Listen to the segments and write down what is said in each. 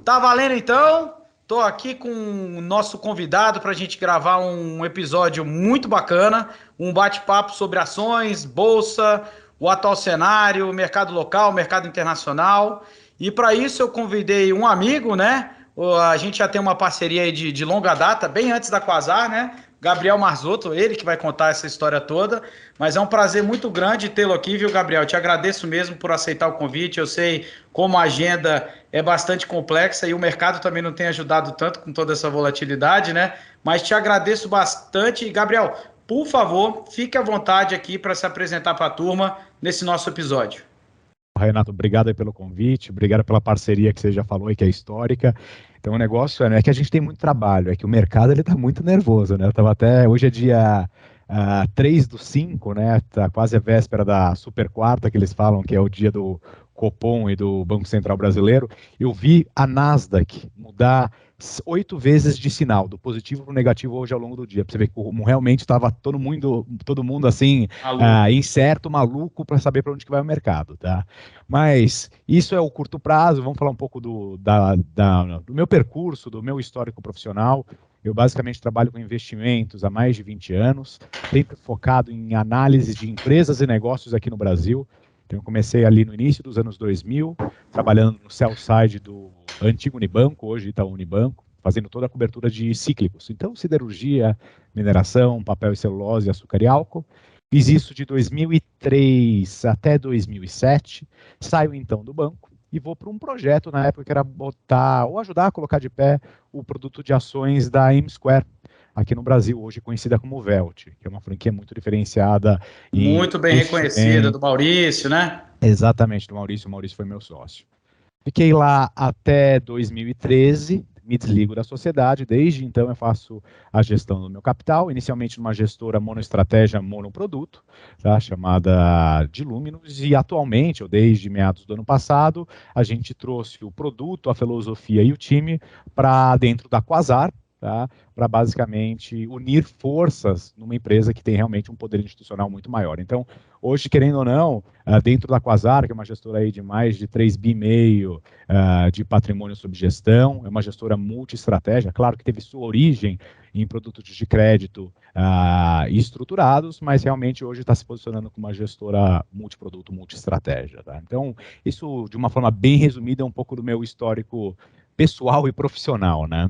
Tá valendo então? Tô aqui com o nosso convidado para a gente gravar um episódio muito bacana, um bate-papo sobre ações, bolsa, o atual cenário, mercado local, mercado internacional. E para isso eu convidei um amigo, né? A gente já tem uma parceria aí de longa data, bem antes da Quasar, né? Gabriel Marzotto, ele que vai contar essa história toda. Mas é um prazer muito grande tê-lo aqui, viu, Gabriel? Te agradeço mesmo por aceitar o convite. Eu sei como a agenda é bastante complexa e o mercado também não tem ajudado tanto com toda essa volatilidade, né? Mas te agradeço bastante. E, Gabriel, por favor, fique à vontade aqui para se apresentar para a turma nesse nosso episódio. Renato, obrigado aí pelo convite, obrigado pela parceria que você já falou e que é histórica. Então o negócio é, né, que a gente tem muito trabalho, é que o mercado ele está muito nervoso, né? Eu tava até, hoje é dia 3/5, né? Tá quase a véspera da super quarta que eles falam, que é o dia do Copom e do Banco Central Brasileiro. Eu vi a Nasdaq mudar 8 vezes de sinal, do positivo para o negativo hoje ao longo do dia, para você ver como realmente estava todo mundo assim, incerto, maluco, para saber para onde que vai o mercado, tá? Mas isso é o curto prazo. Vamos falar um pouco do meu percurso, do meu histórico profissional. Eu basicamente trabalho com investimentos há mais de 20 anos, sempre focado em análise de empresas e negócios aqui no Brasil. Então, eu comecei ali no início dos anos 2000, trabalhando no sell side do antigo Unibanco, hoje Itaú Unibanco, fazendo toda a cobertura de cíclicos. Então, siderurgia, mineração, papel e celulose, açúcar e álcool. Fiz isso de 2003 até 2007, saio então do banco e vou para um projeto na época que era botar ou ajudar a colocar de pé o produto de ações da M-Square, aqui no Brasil, hoje conhecida como Velt, que é uma franquia muito diferenciada em Muito bem reconhecida, do Maurício, né? Exatamente, do Maurício. O Maurício foi meu sócio. Fiquei lá até 2013, me desligo da sociedade. Desde então eu faço a gestão do meu capital, inicialmente numa gestora monoestratégia, monoproduto, tá, chamada de Luminous, e atualmente, ou desde meados do ano passado, a gente trouxe o produto, a filosofia e o time para dentro da Quasar, tá, para basicamente unir forças numa empresa que tem realmente um poder institucional muito maior. Então, hoje, querendo ou não, dentro da Quasar, que é uma gestora aí de mais de 3,5 bi de patrimônio sob gestão, é uma gestora multi-estratégia, claro que teve sua origem em produtos de crédito estruturados, mas realmente hoje está se posicionando como uma gestora multiproduto, multi-estratégia. Tá? Então, isso, de uma forma bem resumida, é um pouco do meu histórico pessoal e profissional, né?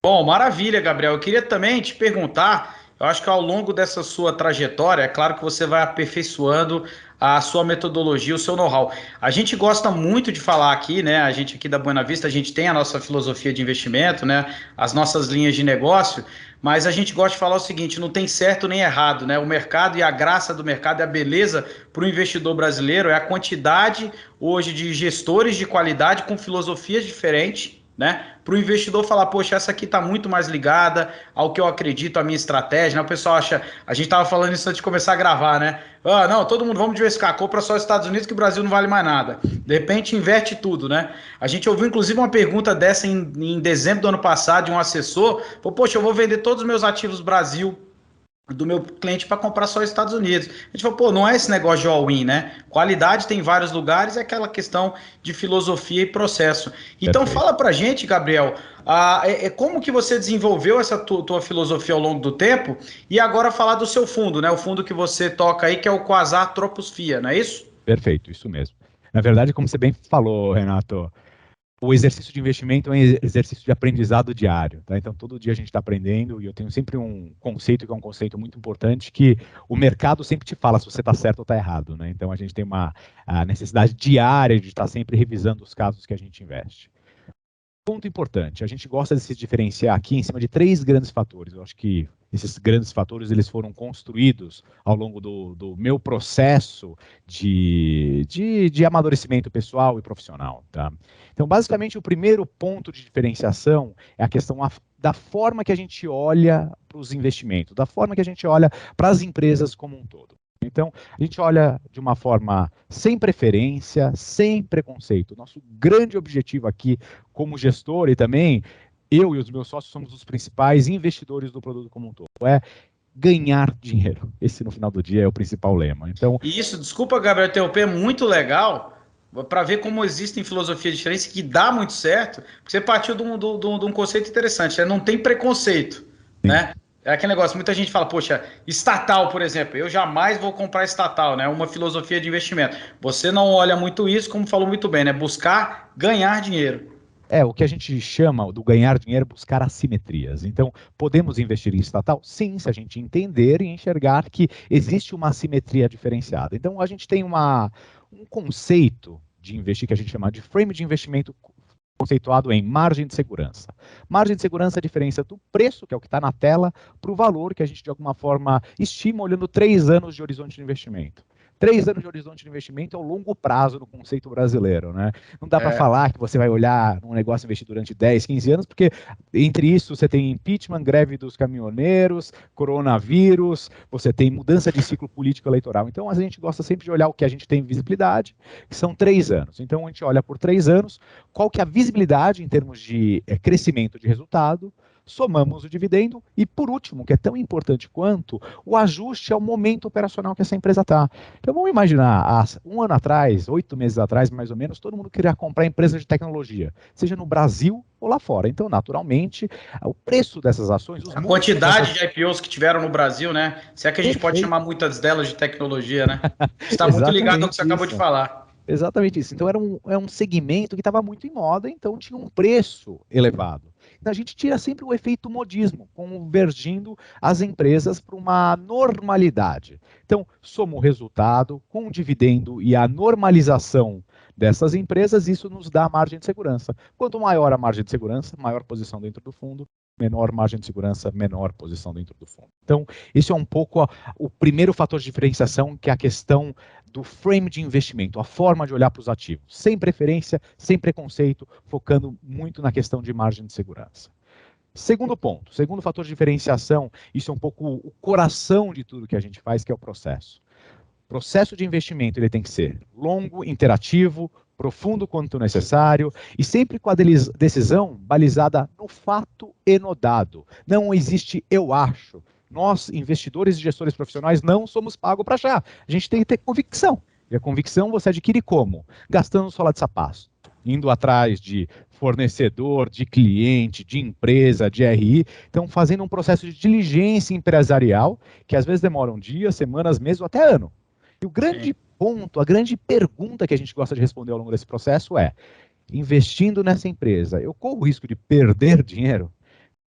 Bom, maravilha, Gabriel. Eu queria também te perguntar, eu acho que ao longo dessa sua trajetória, é claro que você vai aperfeiçoando a sua metodologia, o seu know-how. A gente gosta muito de falar aqui, né? A gente aqui da Buena Vista, a gente tem a nossa filosofia de investimento, né? As nossas linhas de negócio, mas a gente gosta de falar o seguinte: não tem certo nem errado, né? O mercado e a graça do mercado e a beleza para o investidor brasileiro é a quantidade hoje de gestores de qualidade com filosofias diferentes, né? Para o investidor falar, poxa, essa aqui está muito mais ligada ao que eu acredito, à minha estratégia, né? O pessoal acha, a gente estava falando isso antes de começar a gravar, né? Ah, não, todo mundo, vamos diversificar, compra só os Estados Unidos que o Brasil não vale mais nada. De repente inverte tudo, né? A gente ouviu inclusive uma pergunta dessa em dezembro do ano passado de um assessor, falou, poxa, eu vou vender todos os meus ativos Brasil do meu cliente para comprar só os Estados Unidos. A gente falou, pô, não é esse negócio de all-in, né? Qualidade tem em vários lugares, é aquela questão de filosofia e processo. Então Perfeito. fala pra gente, Gabriel, como que você desenvolveu essa tua filosofia ao longo do tempo e agora falar do seu fundo, né? O fundo que você toca aí, que é o Quasar Troposfia, não é isso? Perfeito, isso mesmo. Na verdade, como você bem falou, Renato, o exercício de investimento é um exercício de aprendizado diário, tá? Então, todo dia a gente está aprendendo, e eu tenho sempre um conceito que é um conceito muito importante, que o mercado sempre te fala se você está certo ou está errado, né? Então, a gente tem a necessidade diária de estar sempre revisando os casos que a gente investe. Ponto importante, a gente gosta de se diferenciar aqui em cima de 3 grandes fatores. Eu acho que esses grandes fatores eles foram construídos ao longo do meu processo de amadurecimento pessoal e profissional. Tá? Então, basicamente, o primeiro ponto de diferenciação é a questão da forma que a gente olha para os investimentos, da forma que a gente olha para as empresas como um todo. Então, a gente olha de uma forma sem preferência, sem preconceito. Nosso grande objetivo aqui, como gestor, e também eu e os meus sócios somos os principais investidores do produto como um todo, é ganhar dinheiro. Esse, no final do dia, é o principal lema. Então, E isso, desculpa, Gabriel, interromper, é muito legal, para ver como existem filosofias diferentes que dá muito certo, porque você partiu de um conceito interessante, né? Não tem preconceito, Sim. né? É aquele negócio, muita gente fala, poxa, estatal, por exemplo, eu jamais vou comprar estatal, né? Uma filosofia de investimento. Você não olha muito isso, como falou muito bem, né? Buscar ganhar dinheiro. O que a gente chama do ganhar dinheiro é buscar assimetrias. Então, podemos investir em estatal? Sim, se a gente entender e enxergar que existe uma assimetria diferenciada. Então, a gente tem um conceito de investir que a gente chama de frame de investimento conceituado em margem de segurança. Margem de segurança é a diferença do preço, que é o que está na tela, para o valor que a gente, de alguma forma, estima olhando 3 anos de horizonte de investimento. 3 anos de horizonte de investimento é o longo prazo no conceito brasileiro, né? Não dá para É, falar que você vai olhar um negócio e investir durante 10, 15 anos, porque entre isso você tem impeachment, greve dos caminhoneiros, coronavírus, você tem mudança de ciclo político eleitoral. Então a gente gosta sempre de olhar o que a gente tem visibilidade, que são 3 anos. Então a gente olha por 3 anos, qual que é a visibilidade em termos de crescimento de resultado, somamos o dividendo e, por último, que é tão importante quanto, o ajuste ao momento operacional que essa empresa está. Então vamos imaginar, há um ano atrás, 8 meses atrás, mais ou menos, todo mundo queria comprar empresa de tecnologia, seja no Brasil ou lá fora. Então, naturalmente, o preço dessas ações, os a múltiplos quantidade dessas... de IPOs que tiveram no Brasil, né? Se é que a gente pode chamar Perfeito, muitas delas de tecnologia, né? Está muito ligado ao que você exatamente acabou de isso. falar. Exatamente isso. Então era um segmento que estava muito em moda, então tinha um preço elevado. Então a gente tira sempre o efeito modismo, convergindo as empresas para uma normalidade. Então, soma o resultado com o dividendo e a normalização dessas empresas, isso nos dá margem de segurança. Quanto maior a margem de segurança, maior posição dentro do fundo, menor margem de segurança, menor posição dentro do fundo. Então, esse é um pouco o primeiro fator de diferenciação, que é a questão do frame de investimento, a forma de olhar para os ativos, sem preferência, sem preconceito, focando muito na questão de margem de segurança. Segundo ponto, segundo fator de diferenciação, isso é um pouco o coração de tudo que a gente faz, que é o processo. O processo de investimento ele tem que ser longo, interativo, profundo quanto necessário e sempre com a decisão balizada no fato e no dado. Não existe eu acho. Nós, investidores e gestores profissionais, não somos pagos para achar. A gente tem que ter convicção. E a convicção você adquire como? Gastando sola de sapato, indo atrás de fornecedor, de cliente, de empresa, de RI. Então, fazendo um processo de diligência empresarial, que às vezes demoram dias, semanas, meses ou até ano. E o Sim. grande ponto, a grande pergunta que a gente gosta de responder ao longo desse processo é: investindo nessa empresa, eu corro o risco de perder dinheiro?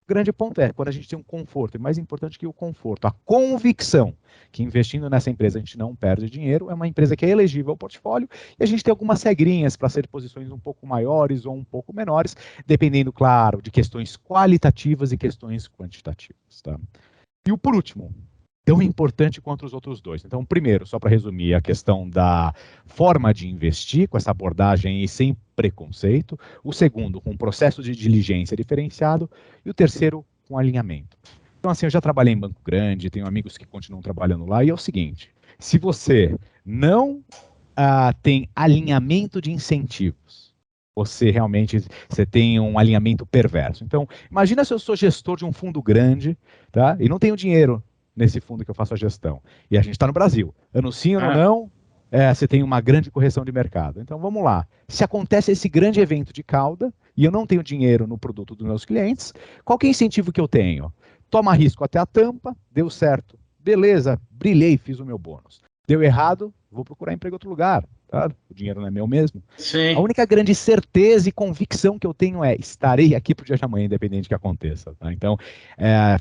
O grande ponto é, quando a gente tem um conforto, e mais importante que o conforto, a convicção que investindo nessa empresa a gente não perde dinheiro, é uma empresa que é elegível ao portfólio, e a gente tem algumas regrinhas para ser posições um pouco maiores ou um pouco menores, dependendo, claro, de questões qualitativas e questões quantitativas. Tá? E o por último, tão importante quanto os outros dois. Então, primeiro, só para resumir, a questão da forma de investir, com essa abordagem e sem preconceito. O segundo, com um processo de diligência diferenciado. E o terceiro, com alinhamento. Então, assim, eu já trabalhei em banco grande, tenho amigos que continuam trabalhando lá, e é o seguinte, se você não tem alinhamento de incentivos, você tem um alinhamento perverso. Então, imagina se eu sou gestor de um fundo grande, tá? E não tenho dinheiro nesse fundo que eu faço a gestão. E a gente está no Brasil. Anuncio ou Ah, não, você tem uma grande correção de mercado. Então, vamos lá. Se acontece esse grande evento de cauda e eu não tenho dinheiro no produto dos meus clientes, qual que é o incentivo que eu tenho? Toma risco até a tampa, deu certo. Beleza, brilhei, fiz o meu bônus. Deu errado, vou procurar emprego em outro lugar. Tá? O dinheiro não é meu mesmo. A sim. única grande certeza e convicção que eu tenho é: estarei aqui para o dia de amanhã, independente do que aconteça. Tá? Então,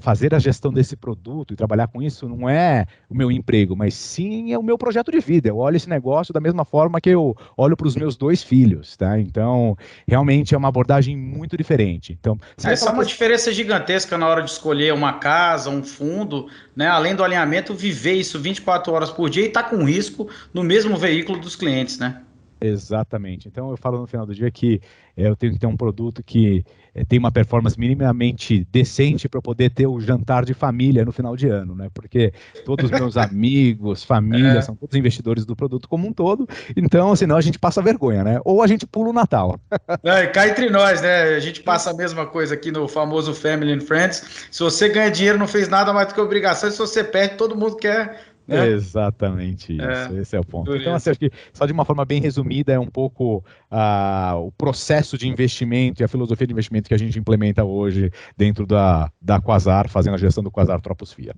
fazer a gestão desse produto e trabalhar com isso não é o meu emprego, mas sim é o meu projeto de vida. Eu olho esse negócio da mesma forma que eu olho para os meus 2 filhos. Tá? Então, realmente é uma abordagem muito diferente. Então, seria Essa é aquela uma questão. diferença gigantesca na hora de escolher uma casa, um fundo, né? Além do alinhamento, viver isso 24 horas por dia e estar com risco no mesmo veículo dos clientes, né? Exatamente. Então eu falo no final do dia que eu tenho que ter um produto que tem uma performance minimamente decente para eu poder ter o jantar de família no final de ano, né? Porque todos os meus amigos, família, É, são todos investidores do produto como um todo, então senão a gente passa vergonha, né? Ou a gente pula o Natal. e cá entre nós, né? A gente passa a mesma coisa aqui no famoso Family and Friends. Se você ganha dinheiro, não fez nada mais do que obrigação. Se você perde, todo mundo quer né? Exatamente isso, esse é o ponto. Então, Dureza. assim, acho que só de uma forma bem resumida é um pouco o processo de investimento e a filosofia de investimento que a gente implementa hoje dentro da Quasar, fazendo a gestão do Quasar Troposfera.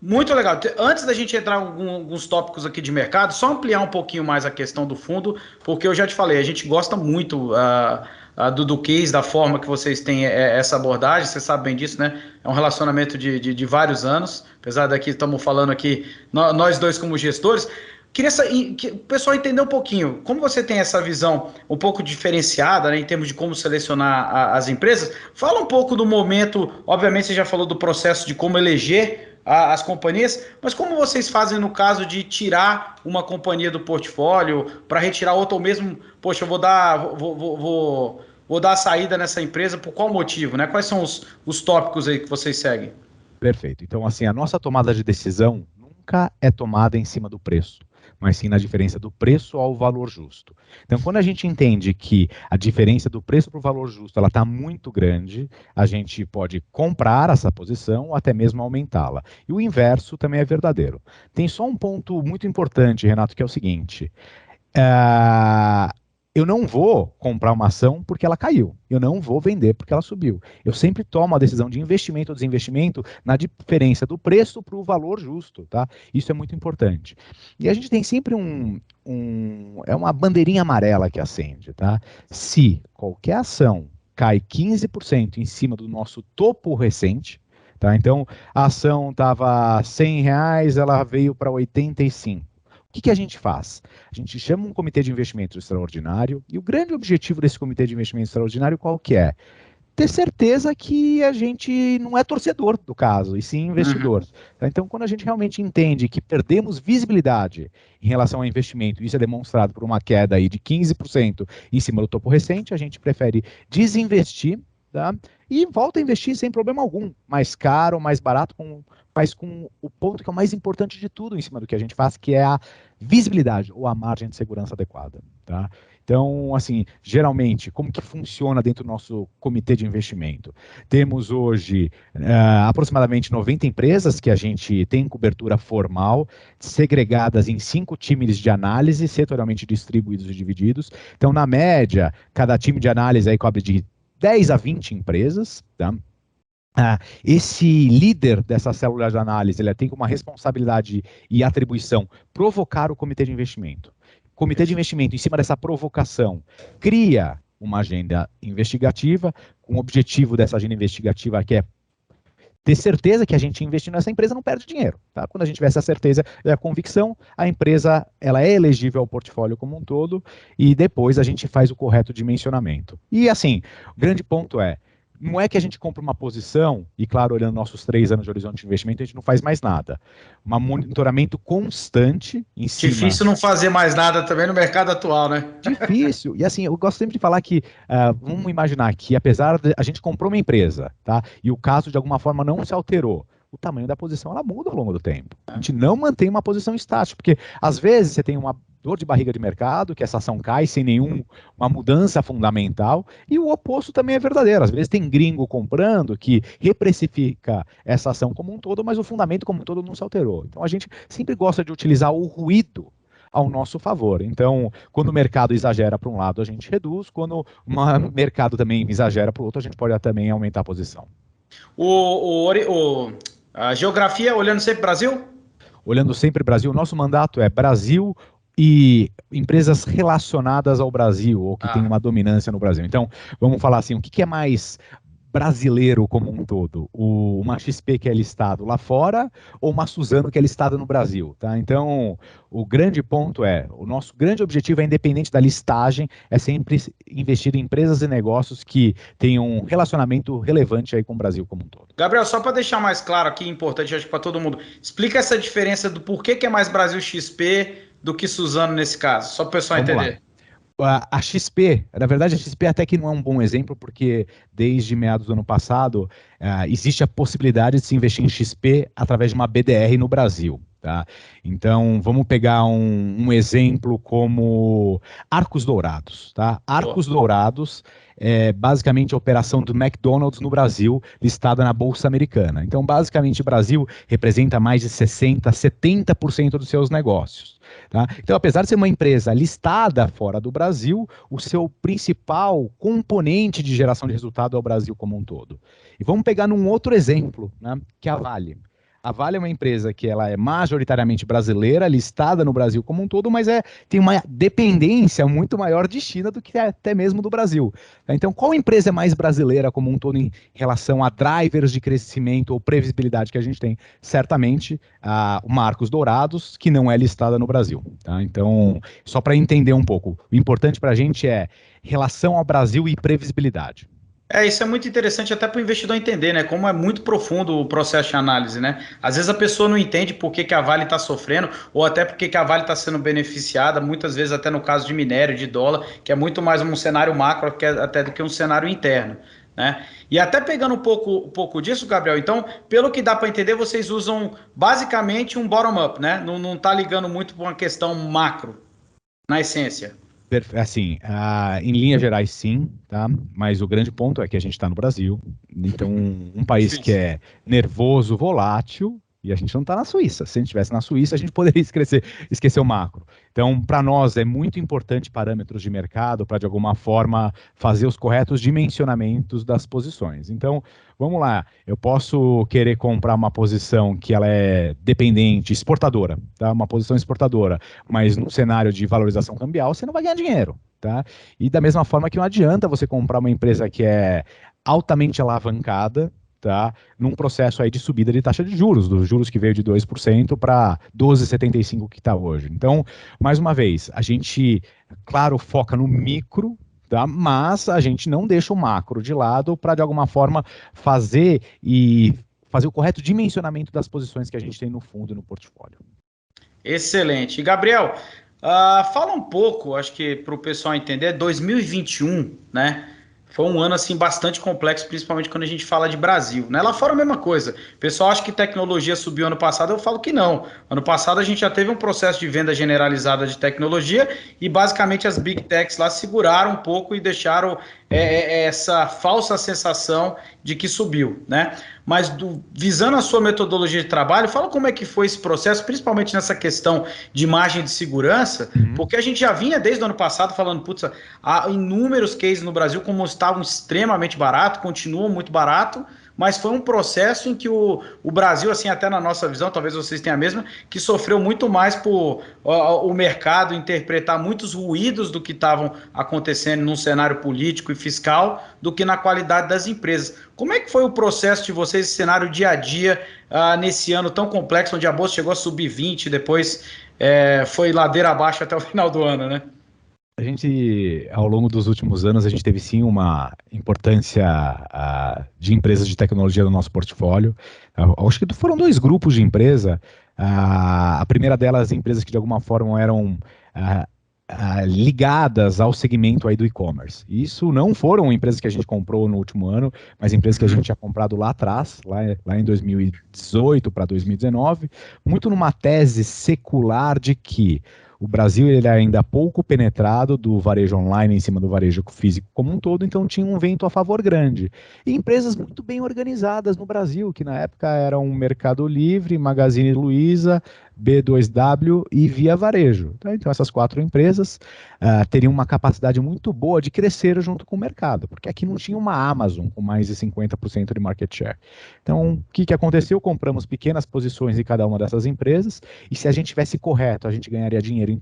Muito legal. Antes da gente entrar em alguns tópicos aqui de mercado, só ampliar um pouquinho mais a questão do fundo, porque eu já te falei, a gente gosta muito do case, da forma que vocês têm essa abordagem, você sabe bem disso, né? É um relacionamento de vários anos, apesar daqui estamos falando aqui, nós dois como gestores. Queria que o pessoal entender um pouquinho, como você tem essa visão um pouco diferenciada, né, em termos de como selecionar as empresas, fala um pouco do momento, obviamente você já falou do processo de como eleger as companhias, mas como vocês fazem no caso de tirar uma companhia do portfólio para retirar outra, ou mesmo, poxa, eu vou dar a saída nessa empresa, por qual motivo, né? Quais são os tópicos aí que vocês seguem? Perfeito. Então, assim, a nossa tomada de decisão nunca é tomada em cima do preço, mas sim na diferença do preço ao valor justo. Então, quando a gente entende que a diferença do preço para o valor justo ela está muito grande, a gente pode comprar essa posição ou até mesmo aumentá-la. E o inverso também é verdadeiro. Tem só um ponto muito importante, Renato, que é o seguinte: eu não vou comprar uma ação porque ela caiu. Eu não vou vender porque ela subiu. Eu sempre tomo a decisão de investimento ou desinvestimento na diferença do preço para o valor justo, tá? Isso é muito importante. E a gente tem sempre é uma bandeirinha amarela que acende, tá? Se qualquer ação cai 15% em cima do nosso topo recente, tá? Então, a ação estava R$ 100, ela veio para 85. O que a gente faz? A gente chama um comitê de investimento extraordinário e o grande objetivo desse comitê de investimento extraordinário qual que é? Ter certeza que a gente não é torcedor do caso, e sim Uhum. investidor. Tá? Então, quando a gente realmente entende que perdemos visibilidade em relação ao investimento, isso é demonstrado por uma queda aí de 15% em cima do topo recente, a gente prefere desinvestir, tá? E volta a investir sem problema algum, mais caro, mais barato, mas com o ponto que é o mais importante de tudo em cima do que a gente faz, que é a visibilidade ou a margem de segurança adequada. Tá? Então, assim, geralmente, como que funciona dentro do nosso comitê de investimento? Temos hoje aproximadamente 90 empresas que a gente tem cobertura formal, segregadas em 5 times de análise, setorialmente distribuídos e divididos. Então, na média, cada time de análise aí cobre de 10 a 20 empresas, tá? Esse líder dessa célula de análise, ele tem como uma responsabilidade e atribuição provocar o comitê de investimento. O comitê de investimento, em cima dessa provocação, cria uma agenda investigativa, com o objetivo dessa agenda investigativa que é ter certeza que a gente investindo nessa empresa não perde dinheiro. Tá? Quando a gente tiver essa certeza e a convicção, a empresa ela é elegível ao portfólio como um todo e depois a gente faz o correto dimensionamento. E assim, o grande ponto não é que a gente compra uma posição e, claro, olhando nossos 3 anos de horizonte de investimento, a gente não faz mais nada. Um monitoramento constante em cima. Difícil não fazer mais nada também no mercado atual, né? Difícil. E assim, eu gosto sempre de falar que, vamos imaginar que apesar de a gente comprou uma empresa, tá? E o caso de alguma forma não se alterou, o tamanho da posição ela muda ao longo do tempo. A gente não mantém uma posição estática, porque às vezes você tem uma dor de barriga de mercado, que essa ação cai sem nenhuma mudança fundamental, e o oposto também é verdadeiro. Às vezes tem gringo comprando que reprecifica essa ação como um todo, mas o fundamento como um todo não se alterou. Então a gente sempre gosta de utilizar o ruído ao nosso favor. Então, quando o mercado exagera para um lado, a gente reduz. Quando o mercado também exagera para o outro, a gente pode também aumentar a posição. A geografia, olhando sempre Brasil? Olhando sempre Brasil, nosso mandato é Brasil e empresas relacionadas ao Brasil, ou que tem uma dominância no Brasil. Então, vamos falar assim, o que é mais brasileiro como um todo? Uma XP que é listado lá fora ou uma Suzano que é listada no Brasil, tá? Então, o grande ponto o nosso grande objetivo é independente da listagem, é sempre investir em empresas e negócios que tenham um relacionamento relevante aí com o Brasil como um todo. Gabriel, só para deixar mais claro aqui, importante acho para todo mundo, explica essa diferença do porquê que é mais Brasil XP do que Suzano nesse caso, só para o pessoal entender. A XP, na verdade, a XP até que não é um bom exemplo, porque desde meados do ano passado existe a possibilidade de se investir em XP através de uma BDR no Brasil. Tá? Então, vamos pegar um exemplo como Arcos Dourados. Tá? Arcos Dourados é basicamente a operação do McDonald's no Brasil, listada na Bolsa Americana. Então, basicamente, o Brasil representa mais de 60%, 70% dos seus negócios. Tá? Então, apesar de ser uma empresa listada fora do Brasil, o seu principal componente de geração de resultado é o Brasil como um todo. E vamos pegar num outro exemplo, né, que é a Vale. A Vale é uma empresa que ela é majoritariamente brasileira, listada no Brasil como um todo, mas tem uma dependência muito maior de China do que até mesmo do Brasil. Então, qual empresa é mais brasileira como um todo em relação a drivers de crescimento ou previsibilidade que a gente tem? Certamente, o Arcos Dourados, que não é listada no Brasil. Tá? Então, só para entender um pouco, o importante para a gente é relação ao Brasil e previsibilidade. Isso é muito interessante até para o investidor entender, né? Como é muito profundo o processo de análise, né? Às vezes a pessoa não entende por que que a Vale está sofrendo, ou até por que que a Vale está sendo beneficiada, muitas vezes até no caso de minério, de dólar, que é muito mais um cenário macro até do que um cenário interno, né? E até pegando um pouco disso, Gabriel, então, pelo que dá para entender, vocês usam basicamente um bottom-up, né? Não tá ligando muito para uma questão macro, na essência. Assim, em linhas gerais, sim, tá? Mas o grande ponto é que a gente está no Brasil, então um país que é nervoso, volátil, e a gente não está na Suíça. Se a gente estivesse na Suíça, a gente poderia esquecer o macro. Então, para nós, é muito importante parâmetros de mercado para, de alguma forma, fazer os corretos dimensionamentos das posições. Então, vamos lá, eu posso querer comprar uma posição que ela é dependente, exportadora, tá? Uma posição exportadora, mas no cenário de valorização cambial, você não vai ganhar dinheiro, tá? E da mesma forma que não adianta você comprar uma empresa que é altamente alavancada, tá? Num processo aí de subida de taxa de juros, dos juros que veio de 2% para 12,75% que está hoje. Então, mais uma vez, a gente, claro, foca no micro, tá? Mas a gente não deixa o macro de lado para, de alguma forma, fazer o correto dimensionamento das posições que a gente tem no fundo e no portfólio. Excelente. E, Gabriel, fala um pouco, acho que para o pessoal entender, 2021, né? Foi um ano assim bastante complexo, principalmente quando a gente fala de Brasil, né? Lá fora a mesma coisa. O pessoal acha que tecnologia subiu ano passado, eu falo que não. Ano passado a gente já teve um processo de venda generalizada de tecnologia e basicamente as big techs lá seguraram um pouco e deixaram essa falsa sensação de que subiu, né? Mas visando a sua metodologia de trabalho, fala como é que foi esse processo, principalmente nessa questão de margem de segurança, porque a gente já vinha desde o ano passado falando, putz, há inúmeros cases no Brasil como estavam extremamente barato, continuam muito barato, mas foi um processo em que o Brasil, assim, até na nossa visão, talvez vocês tenham a mesma, que sofreu muito mais por o mercado interpretar muitos ruídos do que estavam acontecendo num cenário político e fiscal do que na qualidade das empresas. Como é que foi o processo de vocês, esse cenário dia a dia, nesse ano tão complexo, onde a Bolsa chegou a subir 20, depois foi ladeira abaixo até o final do ano, né? A gente, ao longo dos últimos anos, a gente teve sim uma importância de empresas de tecnologia no nosso portfólio. Acho que foram dois grupos de empresa. A primeira delas, empresas que de alguma forma eram ligadas ao segmento aí do e-commerce. Isso não foram empresas que a gente comprou no último ano, mas empresas que a gente tinha comprado lá atrás, lá em 2018 para 2019, muito numa tese secular de que o Brasil ele é ainda pouco penetrado do varejo online em cima do varejo físico como um todo, então tinha um vento a favor grande. E empresas muito bem organizadas no Brasil, que na época eram Mercado Livre, Magazine Luiza, B2W e Via Varejo. Tá? Então essas quatro empresas teriam uma capacidade muito boa de crescer junto com o mercado, porque aqui não tinha uma Amazon com mais de 50% de market share. Então o que aconteceu? Compramos pequenas posições em cada uma dessas empresas e se a gente tivesse correto, a gente ganharia dinheiro em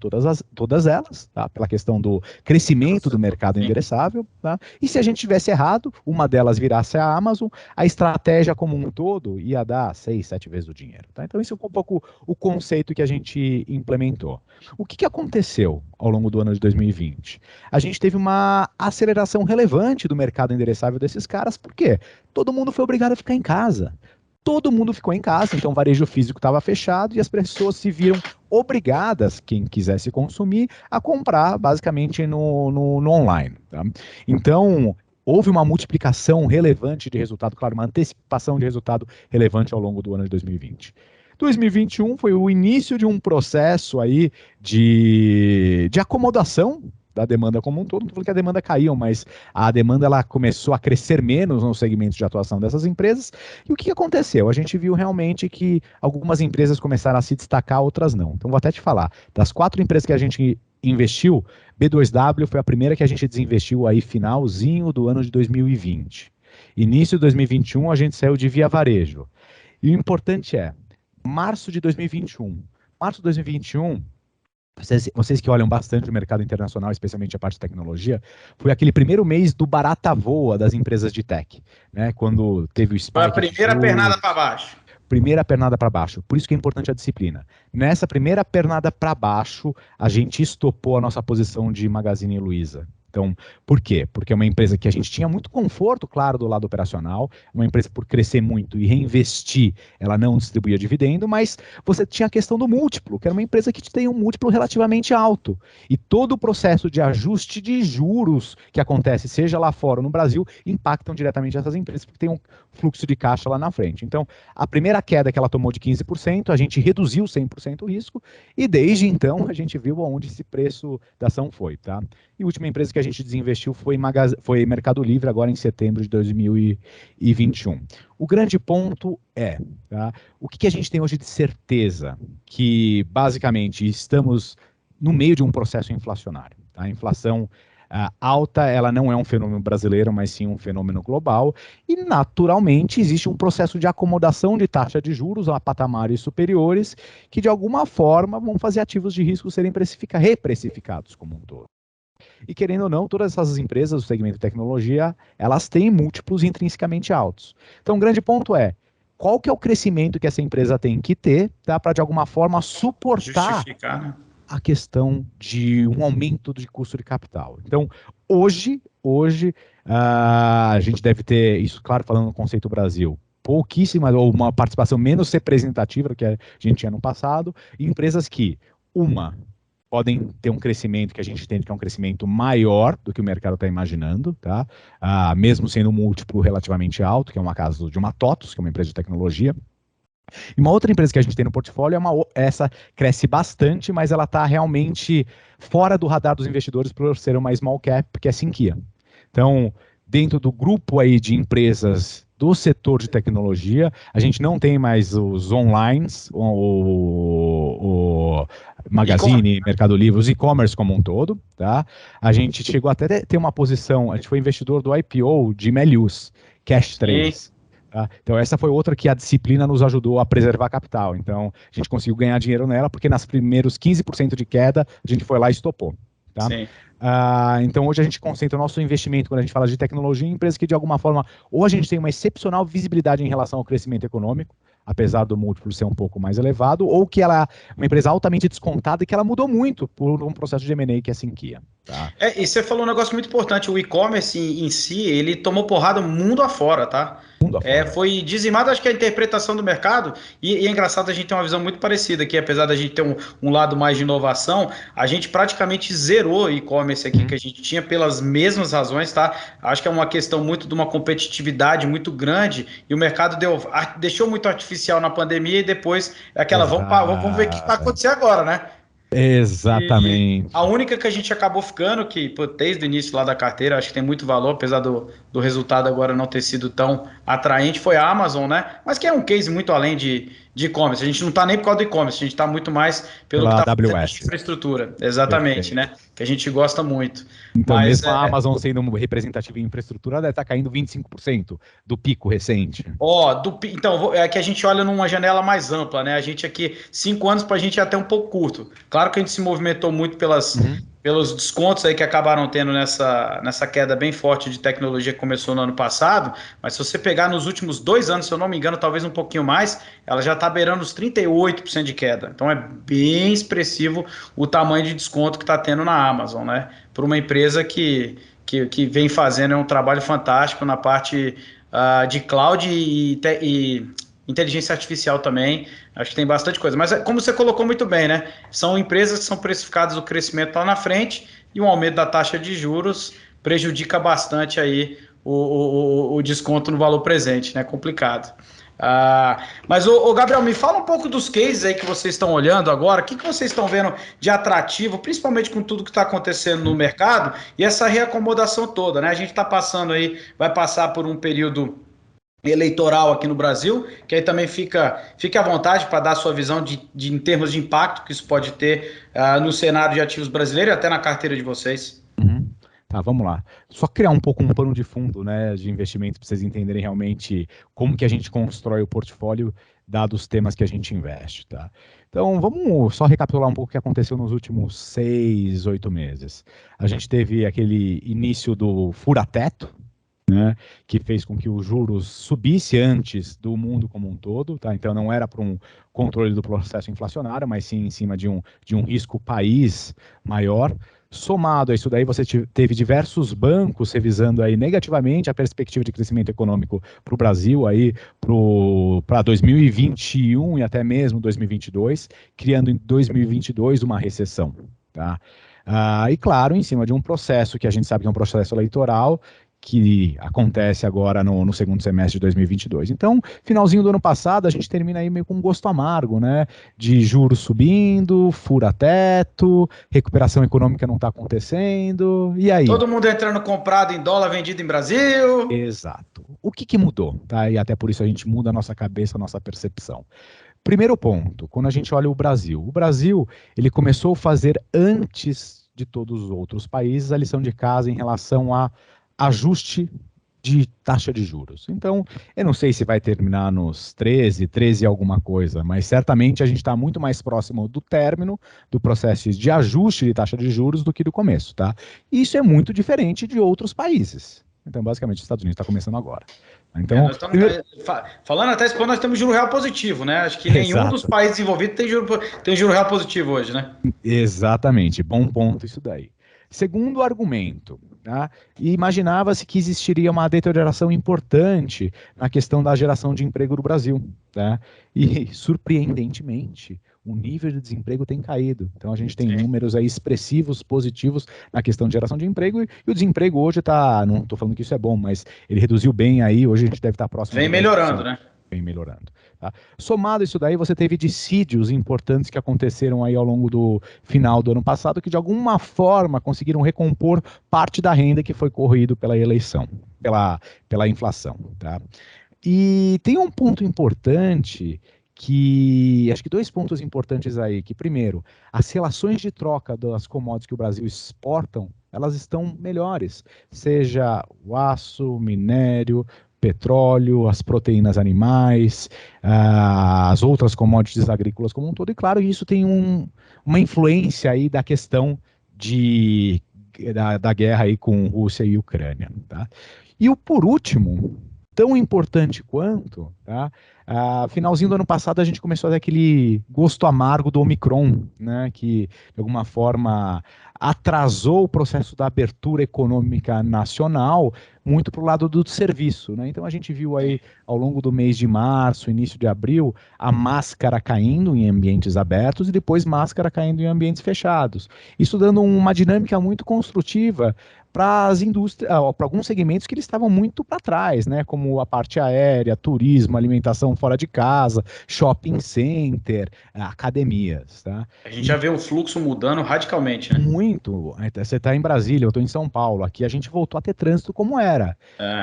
todas elas, tá? Pela questão do crescimento do mercado endereçável. Tá? E se a gente tivesse errado, uma delas virasse a Amazon, a estratégia como um todo ia dar 6, 7 vezes o dinheiro. Tá? Então isso é um pouco o conceito que a gente implementou. O que aconteceu ao longo do ano de 2020? A gente teve uma aceleração relevante do mercado endereçável desses caras, por quê? Todo mundo foi obrigado a ficar em casa. Todo mundo ficou em casa, então o varejo físico estava fechado e as pessoas se viram obrigadas, quem quisesse consumir, a comprar basicamente no online. Tá? Então, houve uma multiplicação relevante de resultado, claro, uma antecipação de resultado relevante ao longo do ano de 2020. 2021 foi o início de um processo aí de acomodação da demanda como um todo. Não estou falando que a demanda caiu, mas a demanda ela começou a crescer menos nos segmentos de atuação dessas empresas. E o que aconteceu? A gente viu realmente que algumas empresas começaram a se destacar, outras não. Então vou até te falar, das 4 empresas que a gente investiu, B2W foi a primeira que a gente desinvestiu aí finalzinho do ano de 2020. Início de 2021 a gente saiu de Via Varejo. E o importante é, março de 2021. Março de 2021, vocês que olham bastante o mercado internacional, especialmente a parte de tecnologia, foi aquele primeiro mês do barata voa das empresas de tech, né? Quando teve o spike. Foi a primeira pernada para baixo. Primeira pernada para baixo. Por isso que é importante a disciplina. Nessa primeira pernada para baixo, a gente estopou a nossa posição de Magazine Luiza. Então, por quê? Porque é uma empresa que a gente tinha muito conforto, claro, do lado operacional, uma empresa por crescer muito e reinvestir, ela não distribuía dividendo, mas você tinha a questão do múltiplo, que era uma empresa que tem um múltiplo relativamente alto. E todo o processo de ajuste de juros que acontece, seja lá fora ou no Brasil, impactam diretamente essas empresas, porque tem um fluxo de caixa lá na frente. Então, a primeira queda que ela tomou de 15%, a gente reduziu 100% o risco, e desde então a gente viu aonde esse preço da ação foi, tá? E a última empresa que a gente desinvestiu foi Mercado Livre, agora em setembro de 2021. O grande ponto é, tá, o que a gente tem hoje de certeza? Que, basicamente, estamos no meio de um processo inflacionário. Tá? A inflação alta, ela não é um fenômeno brasileiro, mas sim um fenômeno global, e, naturalmente, existe um processo de acomodação de taxa de juros a patamares superiores, que, de alguma forma, vão fazer ativos de risco serem reprecificados como um todo. E querendo ou não, todas essas empresas do segmento de tecnologia, elas têm múltiplos intrinsecamente altos. Então, o grande ponto é, qual que é o crescimento que essa empresa tem que ter, tá, para de alguma forma suportar a questão de um aumento de custo de capital. Então, hoje a gente deve ter, isso claro, falando no conceito Brasil, pouquíssima, ou uma participação menos representativa do que a gente tinha no passado, em empresas que, podem ter um crescimento que a gente entende que é um crescimento maior do que o mercado está imaginando, tá? Mesmo sendo um múltiplo relativamente alto, que é uma caso de uma TOTVS, que é uma empresa de tecnologia. E uma outra empresa que a gente tem no portfólio, essa cresce bastante, mas ela está realmente fora do radar dos investidores por ser uma small cap, que é a Sinqia. Então, dentro do grupo aí de empresas do setor de tecnologia, a gente não tem mais os online, o Magazine, Mercado Livre, os e-commerce como um todo, tá? A gente chegou até a ter uma posição, a gente foi investidor do IPO de Melius, Cash 3. Tá? Então essa foi outra que a disciplina nos ajudou a preservar capital. Então a gente conseguiu ganhar dinheiro nela, porque nas primeiros 15% de queda, a gente foi lá e estopou. Tá? Sim. Então hoje a gente concentra o nosso investimento, quando a gente fala de tecnologia, em empresas que de alguma forma, ou a gente tem uma excepcional visibilidade em relação ao crescimento econômico, apesar do múltiplo ser um pouco mais elevado, ou que ela é uma empresa altamente descontada e que ela mudou muito por um processo de M&A que é a Sinqia. Tá? E você falou um negócio muito importante, o e-commerce em si, ele tomou porrada mundo afora, tá? Foi dizimado, acho que a interpretação do mercado, e é engraçado, a gente tem uma visão muito parecida aqui, apesar da gente ter um lado mais de inovação, a gente praticamente zerou o e-commerce aqui que a gente tinha pelas mesmas razões, tá? Acho que é uma questão muito de uma competitividade muito grande, e o mercado deixou muito artificial na pandemia, e depois vamos ver o que vai acontecer agora, né? Exatamente. E a única que a gente acabou ficando, que pô, desde o início lá da carteira, acho que tem muito valor, apesar do resultado agora não ter sido tão atraente, foi a Amazon, né? Mas que é um case muito além de e-commerce. A gente não está nem por causa do e-commerce, a gente está muito mais pelo que está fazendo de infraestrutura. Exatamente, né? Que a gente gosta muito. Então, mesmo a Amazon sendo representativa em infraestrutura, ela deve estar caindo 25% do pico recente. Então, é que a gente olha numa janela mais ampla, né? A gente aqui, 5 anos para a gente é até um pouco curto. Claro que a gente se movimentou muito pelos descontos aí que acabaram tendo nessa queda bem forte de tecnologia que começou no ano passado, mas se você pegar nos últimos 2 anos, se eu não me engano, talvez um pouquinho mais, ela já está beirando os 38% de queda. Então é bem expressivo o tamanho de desconto que está tendo na Amazon, né? Por uma empresa que vem fazendo um trabalho fantástico na parte de cloud e inteligência artificial também. Acho que tem bastante coisa. Mas como você colocou muito bem, né? São empresas que são precificadas o crescimento lá na frente e o aumento da taxa de juros prejudica bastante aí o desconto no valor presente, né? Complicado. Mas, Gabriel, me fala um pouco dos cases aí que vocês estão olhando agora, o que vocês estão vendo de atrativo, principalmente com tudo que está acontecendo no mercado e essa reacomodação toda, né? A gente está passando aí, vai passar por um período eleitoral aqui no Brasil, que aí também fique à vontade para dar a sua visão em termos de impacto que isso pode ter no cenário de ativos brasileiro e até na carteira de vocês. Uhum. Tá, vamos lá. Só criar um pouco um pano de fundo, né, de investimento para vocês entenderem realmente como que a gente constrói o portfólio dados os temas que a gente investe, tá? Então, vamos só recapitular um pouco o que aconteceu nos últimos 6, 8 meses. A gente teve aquele início do fura-teto, né, que fez com que os juros subisse antes do mundo como um todo, tá? Então não era para um controle do processo inflacionário, mas sim em cima de um risco país maior. Somado a isso daí, você teve diversos bancos revisando aí negativamente a perspectiva de crescimento econômico para o Brasil aí para 2021 e até mesmo 2022, criando em 2022 uma recessão, tá? E claro, em cima de um processo que a gente sabe que é um processo eleitoral, que acontece agora no segundo semestre de 2022. Então, finalzinho do ano passado, a gente termina aí meio com um gosto amargo, né? De juros subindo, fura-teto, recuperação econômica não está acontecendo, e aí? Todo mundo entrando comprado em dólar, vendido em Brasil. Exato. O que mudou? Tá? E até por isso a gente muda a nossa cabeça, a nossa percepção. Primeiro ponto, quando a gente olha o Brasil, ele começou a fazer antes de todos os outros países a lição de casa em relação a ajuste de taxa de juros. Então, eu não sei se vai terminar nos 13 alguma coisa, mas certamente a gente está muito mais próximo do término do processo de ajuste de taxa de juros do que do começo, tá? Isso é muito diferente de outros países. Então, basicamente, os Estados Unidos está começando agora. Então, falando até isso, nós temos juro real positivo, né? Acho que nenhum dos países envolvidos tem juro real positivo hoje, né? Exatamente, bom ponto isso daí. Segundo argumento, tá? Imaginava-se que existiria uma deterioração importante na questão da geração de emprego no Brasil, tá? E, surpreendentemente, o nível de desemprego tem caído. Então, a gente tem números aí expressivos, positivos na questão de geração de emprego, e o desemprego hoje está, não estou falando que isso é bom, mas ele reduziu bem aí, hoje a gente deve estar próximo. Vem melhorando, né? Vem melhorando. Tá? Somado a isso daí, você teve dissídios importantes que aconteceram aí ao longo do final do ano passado, que de alguma forma conseguiram recompor parte da renda que foi corroído pela eleição, pela inflação. Tá? E tem um ponto importante acho que 2 pontos importantes aí, que primeiro, as relações de troca das commodities que o Brasil exportam, elas estão melhores, seja o aço, minério, petróleo, as proteínas animais, as outras commodities agrícolas como um todo, e claro, isso tem uma influência aí da questão da guerra aí com Rússia e Ucrânia, tá? E por último, tão importante quanto, tá? Finalzinho do ano passado a gente começou a ter aquele gosto amargo do Omicron, né? Que de alguma forma atrasou o processo da abertura econômica nacional muito para o lado do serviço, né? Então a gente viu aí ao longo do mês de março, início de abril, a máscara caindo em ambientes abertos e depois máscara caindo em ambientes fechados. Isso dando uma dinâmica muito construtiva para as indústrias, para alguns segmentos que eles estavam muito para trás, né? Como a parte aérea, turismo, alimentação fora de casa, shopping center, academias, tá? A gente já vê o fluxo mudando radicalmente, né? Muito. Você está em Brasília, eu estou em São Paulo. Aqui a gente voltou a ter trânsito como era.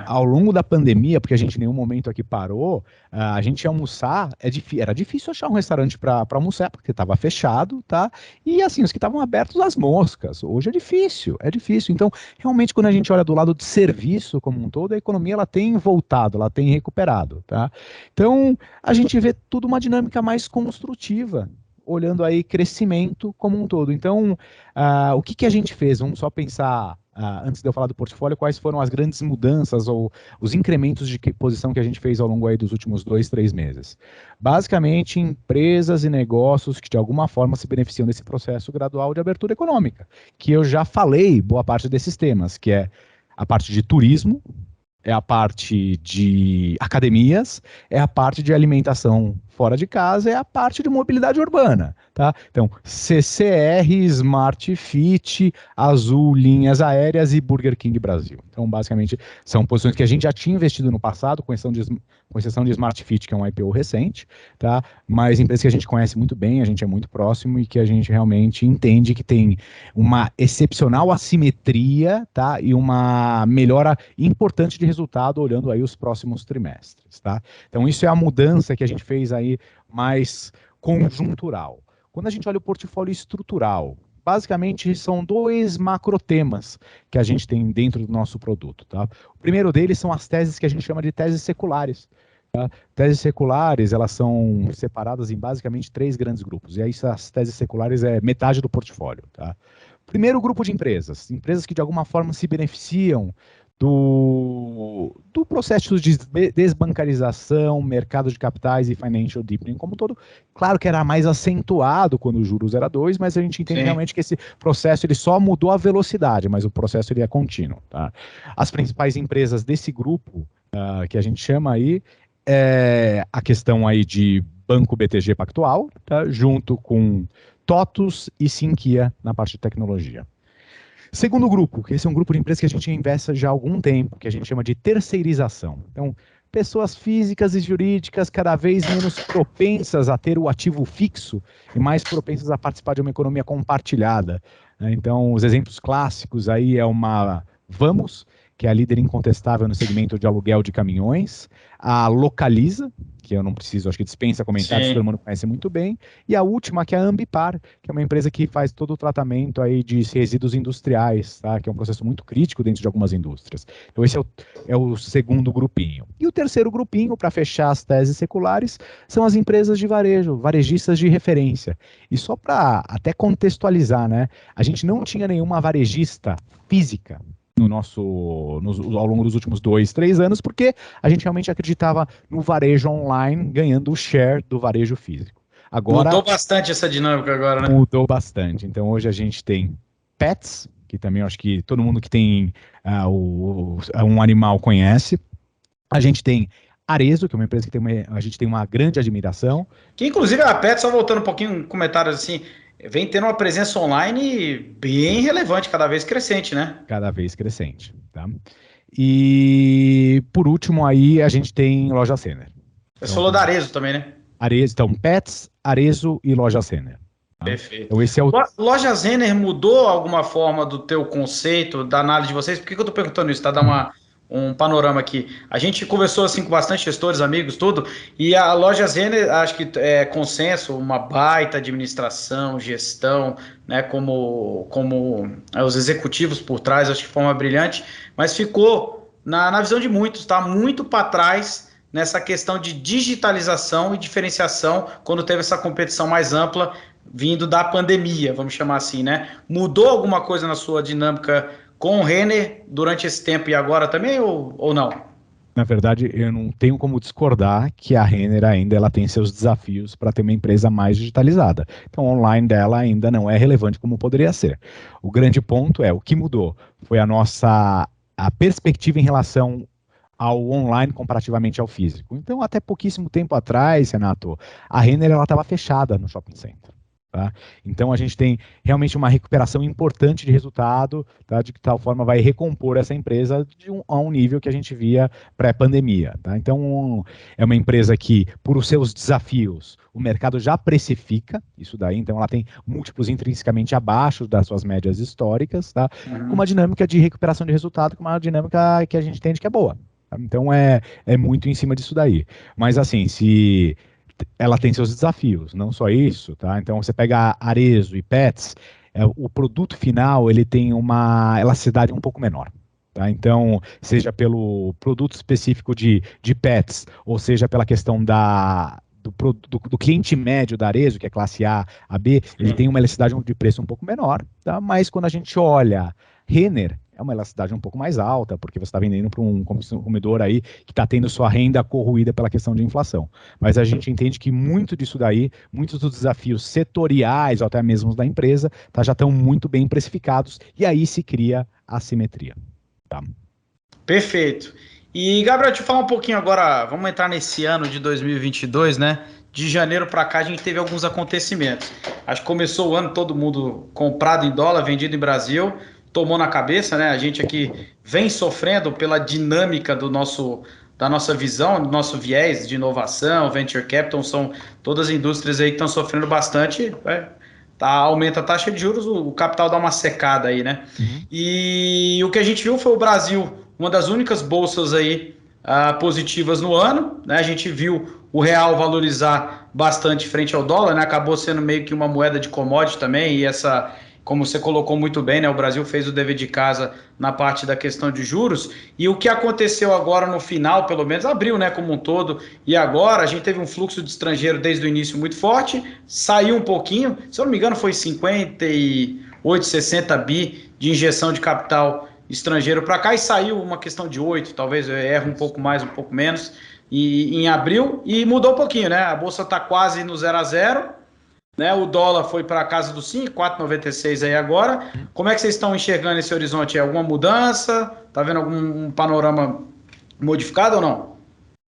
Ao longo da pandemia, porque a gente em nenhum momento aqui parou, a gente ia almoçar, era difícil achar um restaurante para almoçar, porque estava fechado, tá? E assim, os que estavam abertos, as moscas. Hoje é difícil, é difícil. Então, realmente, quando a gente olha do lado de serviço como um todo, a economia ela tem voltado, ela tem recuperado, tá? Então, a gente vê tudo uma dinâmica mais construtiva, olhando aí crescimento como um todo. Então, o que a gente fez? Vamos só pensar, antes de eu falar do portfólio, quais foram as grandes mudanças ou os incrementos de posição que a gente fez ao longo aí dos últimos 2, 3 meses. Basicamente, empresas e negócios que de alguma forma se beneficiam desse processo gradual de abertura econômica, que eu já falei boa parte desses temas, que é a parte de turismo, é a parte de academias, é a parte de alimentação fora de casa é a parte de mobilidade urbana, tá? Então, CCR, Smart Fit, Azul, Linhas Aéreas e Burger King Brasil. Então, basicamente, são posições que a gente já tinha investido no passado, com exceção de Smart Fit, que é um IPO recente, tá? Mas empresas que a gente conhece muito bem, a gente é muito próximo e que a gente realmente entende que tem uma excepcional assimetria, tá? E uma melhora importante de resultado olhando aí os próximos trimestres, tá? Então isso é a mudança que a gente fez aí mais conjuntural. Quando a gente olha o portfólio estrutural, basicamente são dois macrotemas que a gente tem dentro do nosso produto, tá? O primeiro deles são as teses que a gente chama de teses seculares. Tá? Teses seculares, elas são separadas em basicamente três grandes grupos, e aí as teses seculares é metade do portfólio, tá? Primeiro grupo de empresas, empresas que de alguma forma se beneficiam do processo de desbancarização, mercado de capitais e financial deepening como um todo. Claro que era mais acentuado quando o juros era 2, mas a gente entende realmente que esse processo ele só mudou a velocidade, mas o processo ele é contínuo. Tá? As principais empresas desse grupo, que a gente chama aí, é a questão aí de Banco BTG Pactual, tá? Junto com TOTUS e Sinqia na parte de tecnologia. Segundo grupo, que esse é um grupo de empresas que a gente investe já há algum tempo, que a gente chama de terceirização. Então, pessoas físicas e jurídicas cada vez menos propensas a ter o ativo fixo e mais propensas a participar de uma economia compartilhada. Então, os exemplos clássicos aí é uma Vamos, que é a líder incontestável no segmento de aluguel de caminhões, a Localiza, que eu não preciso, acho que dispensa comentários, todo mundo conhece muito bem, e a última, que é a Ambipar, que é uma empresa que faz todo o tratamento aí de resíduos industriais, tá? Que é um processo muito crítico dentro de algumas indústrias. Então esse é o segundo grupinho. E o terceiro grupinho, para fechar as teses seculares, são as empresas de varejo, varejistas de referência. E só para até contextualizar, né? A gente não tinha nenhuma varejista física ao longo dos últimos 2, 3 anos, porque a gente realmente acreditava no varejo online ganhando o share do varejo físico. Agora, mudou bastante essa dinâmica agora, né? Mudou bastante. Então hoje a gente tem Pets, que também eu acho que todo mundo que tem um animal conhece. A gente tem Arezzo, que é uma empresa que a gente tem uma grande admiração. Que inclusive a Pet, só voltando um pouquinho, comentários assim, vem tendo uma presença online bem relevante, cada vez crescente, né? Cada vez crescente, tá? E por último aí a gente tem Loja Renner. Você falou da Arezzo também, né? Arezzo, então Pets, Arezzo e Loja Renner. Tá? Perfeito. Então, esse é o... Loja Renner mudou alguma forma do teu conceito, da análise de vocês? Por que eu tô perguntando isso? Tá? Dar um panorama aqui. A gente conversou assim com bastante gestores, amigos, tudo, e a Loja Renner, acho que é consenso, uma baita administração, gestão, né, como os executivos por trás, acho que de forma brilhante, mas ficou, na visão de muitos, tá muito para trás nessa questão de digitalização e diferenciação, quando teve essa competição mais ampla, vindo da pandemia, vamos chamar assim, né? Mudou alguma coisa na sua dinâmica com o Renner durante esse tempo e agora também, ou não? Na verdade, eu não tenho como discordar que a Renner ainda ela tem seus desafios para ter uma empresa mais digitalizada. Então, o online dela ainda não é relevante como poderia ser. O grande ponto é, o que mudou foi a perspectiva em relação ao online comparativamente ao físico. Então, até pouquíssimo tempo atrás, Renato, a Renner estava fechada no shopping center. Tá? Então a gente tem realmente uma recuperação importante de resultado, tá? De que tal forma vai recompor essa empresa a um nível que a gente via pré-pandemia. Tá? Então é uma empresa que, por os seus desafios, o mercado já precifica isso daí, então ela tem múltiplos intrinsecamente abaixo das suas médias históricas, tá? Com uma dinâmica de recuperação de resultado, com uma dinâmica que a gente entende que é boa. Tá? Então é muito em cima disso daí. Mas assim, se ela tem seus desafios, não só isso, tá? Então você pega Arezzo e Pets, o produto final ele tem uma elasticidade um pouco menor. Tá? Então, seja pelo produto específico de Pets, ou seja pela questão do cliente médio da Arezzo, que é classe A, a B, ele tem uma elasticidade de preço um pouco menor, tá? Mas quando a gente olha Renner, é uma elasticidade um pouco mais alta, porque você está vendendo para um consumidor aí que está tendo sua renda corroída pela questão de inflação. Mas a gente entende que muito disso daí, muitos dos desafios setoriais, ou até mesmo da empresa, tá, já estão muito bem precificados, e aí se cria a assimetria. Tá? Perfeito. E, Gabriel, te falar um pouquinho agora, vamos entrar nesse ano de 2022, né? de janeiro para cá a gente teve alguns acontecimentos. Acho que começou o ano todo mundo comprado em dólar, vendido em Brasil, tomou na cabeça, né? A gente aqui vem sofrendo pela dinâmica da nossa visão, do nosso viés de inovação, venture capital, são todas as indústrias aí que estão sofrendo bastante. Aumenta a taxa de juros, o capital dá uma secada aí, né? Uhum. E o que a gente viu foi o Brasil, uma das únicas bolsas aí positivas no ano, né? A gente viu o real valorizar bastante frente ao dólar, né? Acabou sendo meio que uma moeda de commodity também, e essa, como você colocou muito bem, né? O Brasil fez o dever de casa na parte da questão de juros, e o que aconteceu agora no final, pelo menos abril, né, como um todo, e agora a gente teve um fluxo de estrangeiro desde o início muito forte, saiu um pouquinho, se eu não me engano foi 58, 60 bi de injeção de capital estrangeiro para cá, e saiu uma questão de 8, talvez eu erre um pouco mais, um pouco menos, em abril, e mudou um pouquinho, né? A bolsa está quase no 0 a 0, né? O dólar foi para a casa dos 5, 4,96 aí agora. Como é que vocês estão enxergando esse horizonte? Alguma mudança? Tá vendo algum panorama modificado ou não?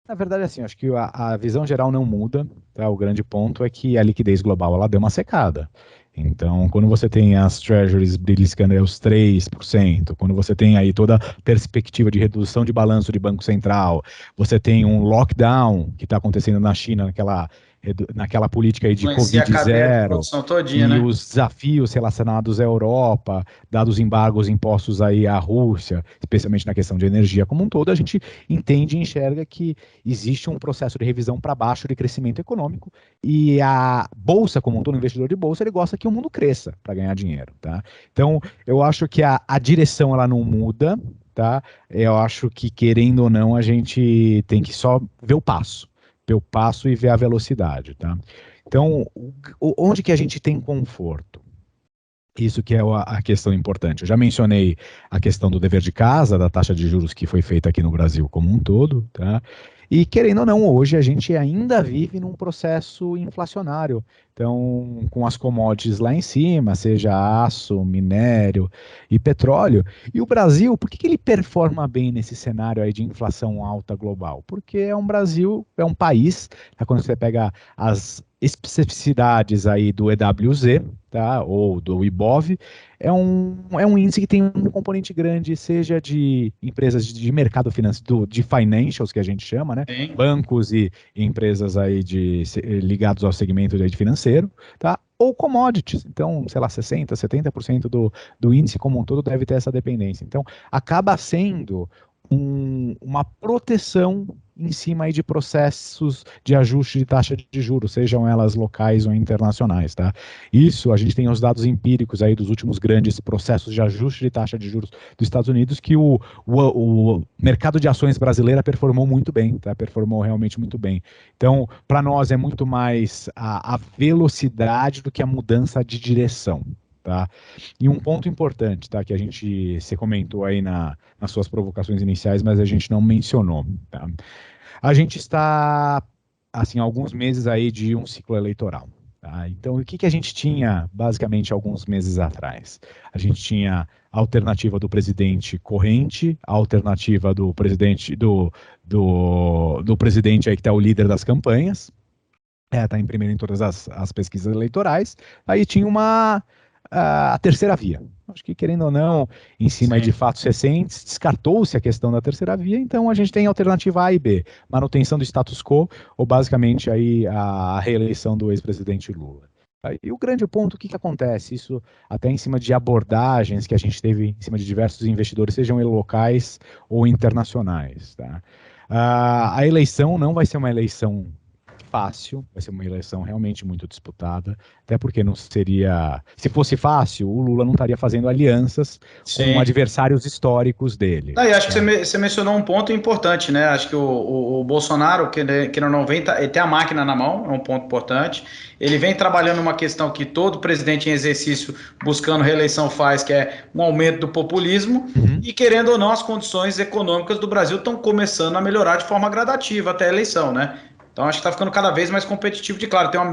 Na verdade, assim, acho que a visão geral não muda, tá? O grande ponto é que a liquidez global ela deu uma secada. Então, quando você tem as treasuries beliscando aí os 3%, quando você tem aí toda a perspectiva de redução de balanço de Banco Central, você tem um lockdown que está acontecendo na China, naquela política aí de Influencia a Covid cadeia de zero, produção todinha, e né? os desafios relacionados à Europa, dados os embargos impostos aí à Rússia, especialmente na questão de energia como um todo, a gente entende e enxerga que existe um processo de revisão para baixo de crescimento econômico, e a bolsa como um todo, o investidor de bolsa, ele gosta que o mundo cresça para ganhar dinheiro, tá? Então, eu acho que a direção ela não muda, tá? Eu acho que, querendo ou não, a gente tem que só ver o passo e ver a velocidade, tá? Então, onde que a gente tem conforto? Isso que é a questão importante. Eu já mencionei a questão do dever de casa, da taxa de juros que foi feita aqui no Brasil como um todo, tá? E querendo ou não, hoje a gente ainda vive num processo inflacionário. Então, com as commodities lá em cima, seja aço, minério e petróleo. E o Brasil, por que que ele performa bem nesse cenário aí de inflação alta global? Porque é um país, tá? Quando você pega as especificidades aí do EWZ, tá? Ou do IBOV, é um índice que tem um componente grande, seja de empresas de mercado financeiro, de financials, que a gente chama, né? Sim. Bancos e empresas aí ligados ao segmento de financeiro, tá? Ou commodities. Então, sei lá, 60%, 70% do índice como um todo deve ter essa dependência. Então, acaba sendo uma proteção em cima aí de processos de ajuste de taxa de juros, sejam elas locais ou internacionais, tá? Isso, a gente tem os dados empíricos aí dos últimos grandes processos de ajuste de taxa de juros dos Estados Unidos, que o mercado de ações brasileira performou muito bem, tá? Performou realmente muito bem. Então, para nós é muito mais a velocidade do que a mudança de direção, tá? E um ponto importante, tá? Que você comentou aí nas suas provocações iniciais, mas a gente não mencionou, tá? A gente está, assim, alguns meses aí de um ciclo eleitoral. Tá? Então, o que que a gente tinha, basicamente, alguns meses atrás? A gente tinha a alternativa do presidente corrente, a alternativa do presidente do presidente aí que está o líder das campanhas, está em primeiro em todas as pesquisas eleitorais. Aí tinha a terceira via. Acho que, querendo ou não, em cima de Sim. fatos recentes, descartou-se a questão da terceira via, então a gente tem alternativa A e B, manutenção do status quo, ou basicamente aí a reeleição do ex-presidente Lula. E o grande ponto, o que que acontece? Isso até em cima de abordagens que a gente teve em cima de diversos investidores, sejam eles locais ou internacionais. Tá? A eleição não vai ser uma eleição fácil, vai ser uma eleição realmente muito disputada, até porque não seria. Se fosse fácil, o Lula não estaria fazendo alianças com Sim. adversários históricos dele. Não, e acho que Tá? você mencionou um ponto importante, né? Acho que o Bolsonaro, que não vem, ele tem a máquina na mão, é um ponto importante. Ele vem trabalhando uma questão que todo presidente em exercício buscando reeleição faz, que é um aumento do populismo. Uhum. E querendo ou não, as condições econômicas do Brasil estão começando a melhorar de forma gradativa até a eleição, né? Então acho que está ficando cada vez mais competitivo, de claro, tem uma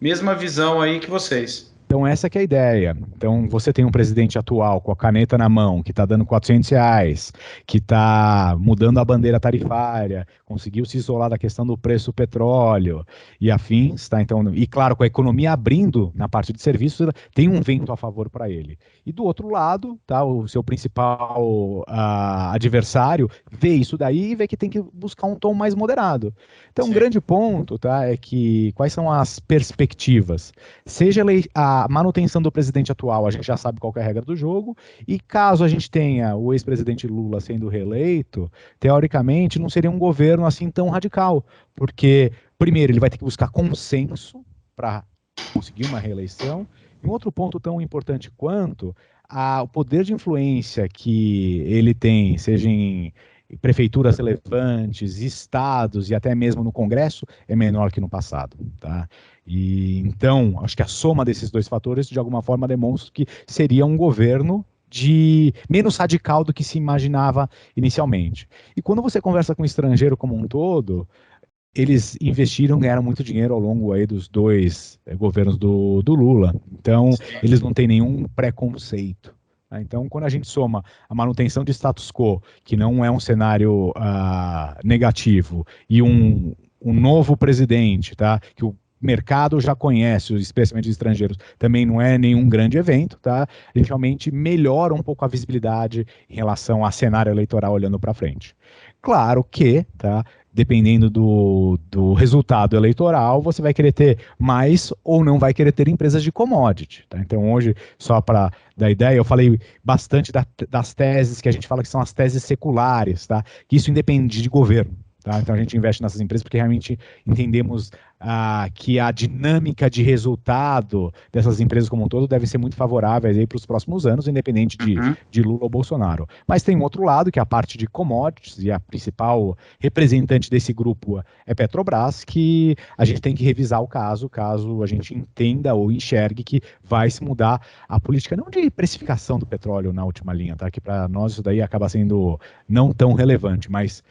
mesma visão aí que vocês. Então essa que é a ideia. Então você tem um presidente atual com a caneta na mão, que está dando R$ 400, que está mudando a bandeira tarifária, conseguiu se isolar da questão do preço do petróleo e afins, tá? Então, e claro, com a economia abrindo na parte de serviços, tem um vento a favor para ele. E do outro lado, tá, o seu principal adversário vê isso daí e vê que tem que buscar um tom mais moderado. Então, um Sim. grande ponto, tá, é que quais são as perspectivas? Seja a manutenção do presidente atual, a gente já sabe qual é a regra do jogo, e caso a gente tenha o ex-presidente Lula sendo reeleito, teoricamente não seria um governo assim tão radical, porque, primeiro, ele vai ter que buscar consenso para conseguir uma reeleição, e um outro ponto tão importante quanto o poder de influência que ele tem, seja em prefeituras relevantes, estados e até mesmo no Congresso, é menor que no passado, tá? E então, acho que a soma desses dois fatores, de alguma forma, demonstra que seria um governo de menos radical do que se imaginava inicialmente. E quando você conversa com o estrangeiro como um todo, eles investiram, ganharam muito dinheiro ao longo aí dos dois governos do Lula. Então, Sim. eles não têm nenhum preconceito. Tá? Então, quando a gente soma a manutenção de status quo, que não é um cenário negativo, e um novo presidente, tá? Que o mercado já conhece, especialmente os estrangeiros, também não é nenhum grande evento, tá? A gente realmente melhora um pouco a visibilidade em relação a cenário eleitoral olhando para frente. Claro que, tá? Dependendo do resultado eleitoral, você vai querer ter mais ou não vai querer ter empresas de commodity. Tá? Então, hoje, só para dar ideia, eu falei bastante das teses que a gente fala que são as teses seculares, tá? Que isso independe de governo. Tá? Então, a gente investe nessas empresas porque realmente entendemos que a dinâmica de resultado dessas empresas como um todo deve ser muito favorável para os próximos anos, independente de Lula ou Bolsonaro. Mas tem um outro lado, que é a parte de commodities, e a principal representante desse grupo é Petrobras, que a gente tem que revisar o caso a gente entenda ou enxergue que vai se mudar a política, não de precificação do petróleo na última linha, tá? Que para nós isso daí acaba sendo não tão relevante, mas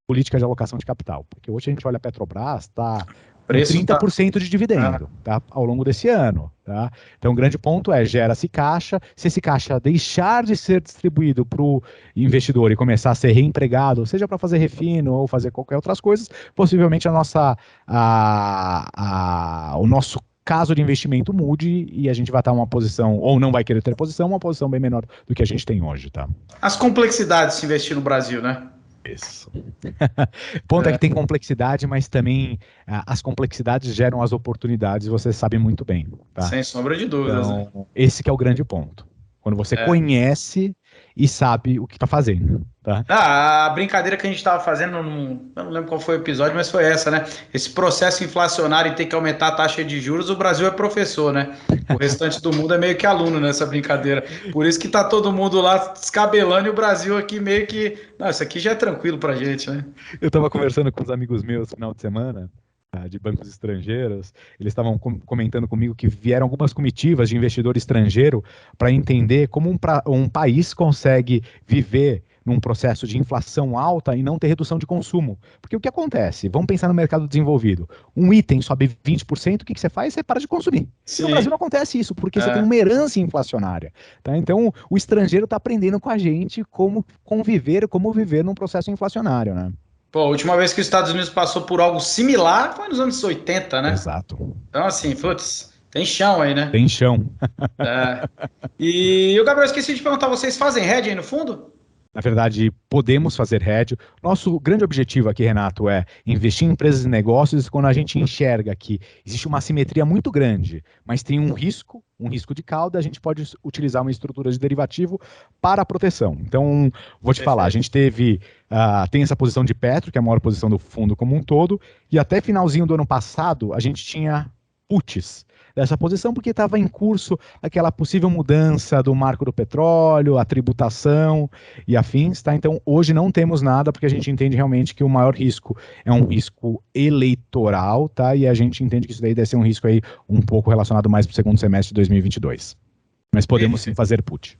política de alocação de capital. Porque hoje a gente olha a Petrobras, está com Preço 30% de dividendo, tá? Ao longo desse ano. Tá? Então, o grande ponto é, gera-se caixa, se esse caixa deixar de ser distribuído para o investidor e começar a ser reempregado, seja para fazer refino ou fazer qualquer outras coisas, possivelmente o nosso caso de investimento mude e a gente vai estar uma posição, ou não vai querer ter posição, uma posição bem menor do que a gente tem hoje, tá? As complexidades de se investir no Brasil, né? Isso. O ponto é que tem complexidade, mas também as complexidades geram as oportunidades, você sabe muito bem. Tá? Sem sombra de dúvidas, então, né? esse que é o grande ponto. Quando você conhece e sabe o que está fazendo. Tá? A brincadeira que a gente estava fazendo, eu não lembro qual foi o episódio, mas foi essa, né? Esse processo inflacionário e ter que aumentar a taxa de juros, o Brasil é professor, né? O restante do mundo é meio que aluno nessa brincadeira. Por isso que tá todo mundo lá descabelando e o Brasil aqui meio que... Não, isso aqui já é tranquilo pra gente, né? Eu estava conversando com os amigos meus no final de semana, de bancos estrangeiros, eles estavam comentando comigo que vieram algumas comitivas de investidor estrangeiro para entender como um país consegue viver num processo de inflação alta e não ter redução de consumo. Porque o que acontece? Vamos pensar no mercado desenvolvido. Um item sobe 20%, o que você faz? Você para de consumir. Sim. No Brasil não acontece isso, porque você tem uma herança inflacionária. Tá? Então, o estrangeiro está aprendendo com a gente como conviver, como viver num processo inflacionário, né? Pô, a última vez que os Estados Unidos passou por algo similar foi nos anos 80, né? Exato. Então, assim, putz, tem chão aí, né? Tem chão. E o Gabriel, esqueci de perguntar, vocês fazem hedge aí no fundo? Na verdade, podemos fazer hedge. Nosso grande objetivo aqui, Renato, é investir em empresas e negócios quando a gente enxerga que existe uma assimetria muito grande, mas tem um risco de cauda, a gente pode utilizar uma estrutura de derivativo para a proteção. Então, vou te falar, a gente tem essa posição de Petro, que é a maior posição do fundo como um todo, e até finalzinho do ano passado, a gente tinha puts dessa posição, porque estava em curso aquela possível mudança do marco do petróleo, a tributação e afins, tá? Então, hoje não temos nada, porque a gente entende realmente que o maior risco é um risco eleitoral, tá? E a gente entende que isso daí deve ser um risco aí um pouco relacionado mais para o segundo semestre de 2022. Mas podemos sim fazer put.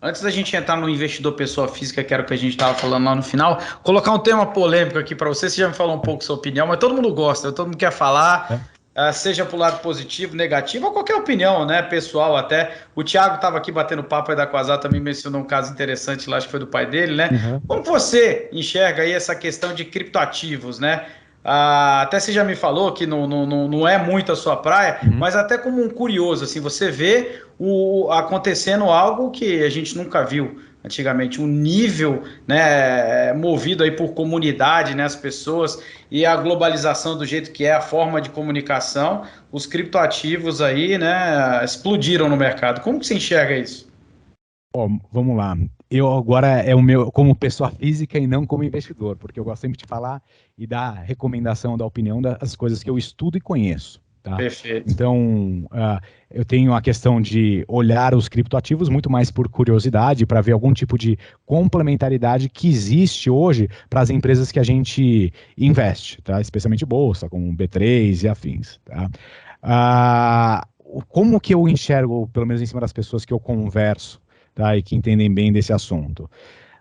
Antes da gente entrar no investidor pessoa física, que era o que a gente estava falando lá no final, colocar um tema polêmico aqui para você. Você já me falou um pouco sua opinião, mas todo mundo gosta, todo mundo quer falar. seja para o lado positivo, negativo, ou qualquer opinião, né, pessoal até. O Thiago estava aqui batendo papo aí da Quasar, também mencionou um caso interessante lá, acho que foi do pai dele, né? Uhum. Como você enxerga aí essa questão de criptoativos, né? Até você já me falou que não é muito a sua praia, Uhum. mas até como um curioso, assim, você vê acontecendo algo que a gente nunca viu antigamente, um nível, né, movido aí por comunidade, né, as pessoas e a globalização do jeito que é, a forma de comunicação, os criptoativos aí, né, explodiram no mercado. Como que você enxerga isso? Ó, vamos lá. Eu agora é o meu como pessoa física e não como investidor, porque eu gosto sempre de falar e dar recomendação, dar opinião das coisas que eu estudo e conheço, tá? Perfeito. Então, eu tenho a questão de olhar os criptoativos muito mais por curiosidade, para ver algum tipo de complementaridade que existe hoje para as empresas que a gente investe, tá? Especialmente bolsa, como B3 e afins, tá? Como que eu enxergo, pelo menos em cima das pessoas que eu converso, tá, e que entendem bem desse assunto.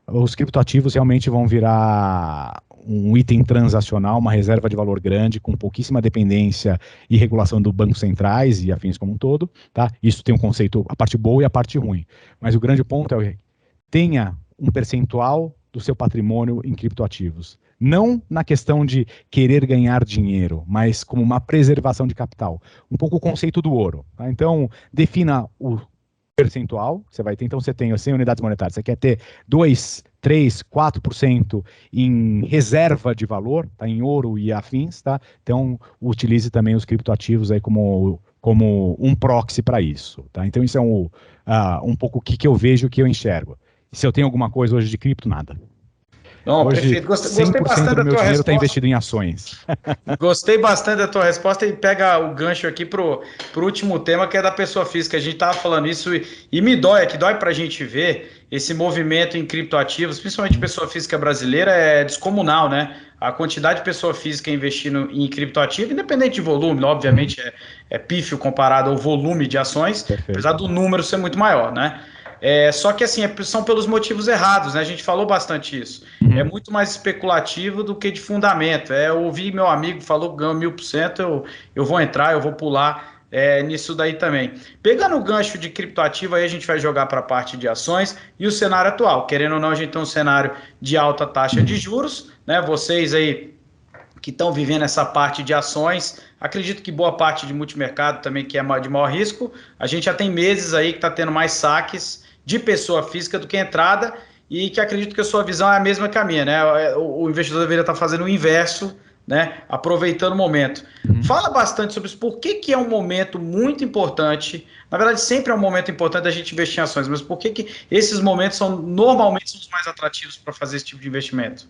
Os criptoativos realmente vão virar um item transacional, uma reserva de valor grande, com pouquíssima dependência e regulação do bancos centrais e afins como um todo. Tá? Isso tem um conceito, a parte boa e a parte ruim. Mas o grande ponto é tenha um percentual do seu patrimônio em criptoativos. Não na questão de querer ganhar dinheiro, mas como uma preservação de capital. Um pouco o conceito do ouro. Tá? Então, defina o percentual, você vai ter, então você tem 100 unidades monetárias, você quer ter 2, 3, 4% em reserva de valor, tá, em ouro e afins, tá? Então utilize também os criptoativos aí como um proxy para isso, tá? Então isso é um pouco o que eu vejo, o que eu enxergo. Se eu tenho alguma coisa hoje de cripto, nada. Não, Hoje, perfeito. Gostei 100% bastante do da meu tua dinheiro está resposta. investido em ações. Gostei bastante da tua resposta e pega o gancho aqui pro último tema, que é da pessoa física. A gente tava falando isso e me dói, que dói pra gente ver esse movimento em criptoativos, principalmente pessoa física brasileira, é descomunal, né? A quantidade de pessoa física investindo em criptoativo, independente de volume, obviamente é pífio comparado ao volume de ações, apesar Perfeito. do número ser muito maior, né? Só que assim, são pelos motivos errados, né? A gente falou bastante isso. É Uhum. muito mais especulativo do que de fundamento. Eu ouvi meu amigo falou que ganhou 1000%, eu vou entrar, eu vou pular nisso daí também. Pegando o gancho de criptoativo, aí a gente vai jogar para a parte de ações e o cenário atual. Querendo ou não, a gente tem um cenário de alta taxa de juros, né? Vocês aí que estão vivendo essa parte de ações. Acredito que boa parte de multimercado também, que é de maior risco. A gente já tem meses aí que está tendo mais saques de pessoa física do que entrada e que acredito que a sua visão é a mesma que a minha, né? O investidor deveria estar fazendo o inverso, né? Aproveitando o momento. Uhum. Fala bastante sobre isso. Por que é um momento muito importante? Na verdade, sempre é um momento importante a gente investir em ações, mas por que esses momentos normalmente são os mais atrativos para fazer esse tipo de investimento?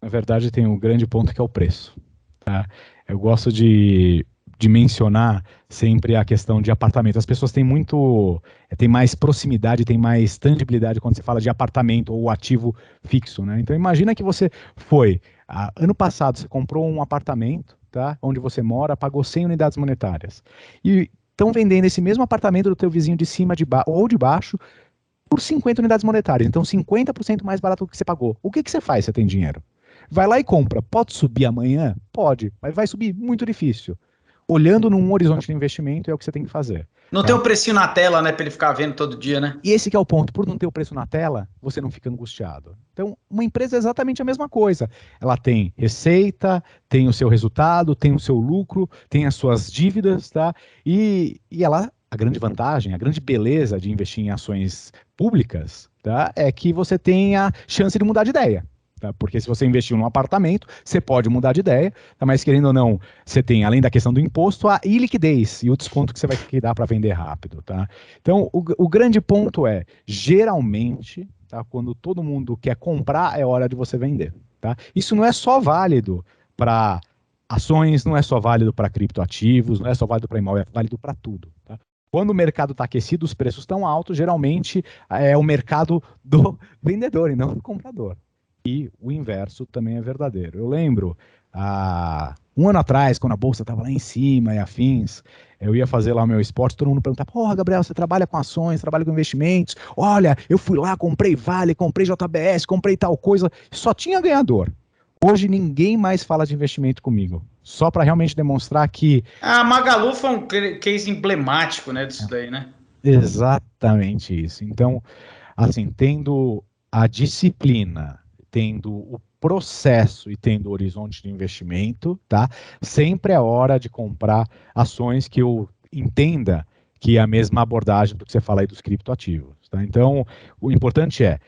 Na verdade, tem um grande ponto que é o preço. Tá? Eu gosto de mencionar sempre a questão de apartamento. As pessoas têm tem mais proximidade, tem mais tangibilidade quando você fala de apartamento ou ativo fixo, né? Então imagina que você ano passado você comprou um apartamento, tá? Onde você mora, pagou 100 unidades monetárias. E estão vendendo esse mesmo apartamento do teu vizinho de cima ou de baixo por 50 unidades monetárias. Então 50% mais barato do que você pagou. O que você faz se você tem dinheiro? Vai lá e compra. Pode subir amanhã? Pode, mas vai subir muito difícil. Olhando num horizonte de investimento é o que você tem que fazer. Não tem Tá? um precinho na tela, né, para ele ficar vendo todo dia, né? E esse que é o ponto. Por não ter o preço na tela, você não fica angustiado. Então, uma empresa é exatamente a mesma coisa. Ela tem receita, tem o seu resultado, tem o seu lucro, tem as suas dívidas, tá? E a grande vantagem, a grande beleza de investir em ações públicas, tá? É que você tem a chance de mudar de ideia. Tá? Porque se você investiu num apartamento, você pode mudar de ideia, tá? Mas querendo ou não, você tem, além da questão do imposto, a iliquidez e o desconto que você vai ter que dar para vender rápido. Tá? Então, o grande ponto é, geralmente, tá, quando todo mundo quer comprar, é hora de você vender. Tá? Isso não é só válido para ações, não é só válido para criptoativos, não é só válido para imóvel, é válido para tudo. Tá? Quando o mercado está aquecido, os preços estão altos, geralmente é o mercado do vendedor e não do comprador. E o inverso também é verdadeiro. Eu lembro, um ano atrás, quando a bolsa estava lá em cima e afins, eu ia fazer lá o meu esporte, todo mundo perguntava, porra, Gabriel, você trabalha com ações, trabalha com investimentos, olha, eu fui lá, comprei Vale, comprei JBS, comprei tal coisa, só tinha ganhador. Hoje ninguém mais fala de investimento comigo. Só para realmente demonstrar que A Magalu foi um case emblemático, né, disso daí, né? exatamente isso. Então, assim, tendo a disciplina, tendo o processo e tendo o horizonte de investimento, tá? Sempre é hora de comprar ações que eu entenda que é a mesma abordagem do que você fala aí dos criptoativos, tá? Então, o importante é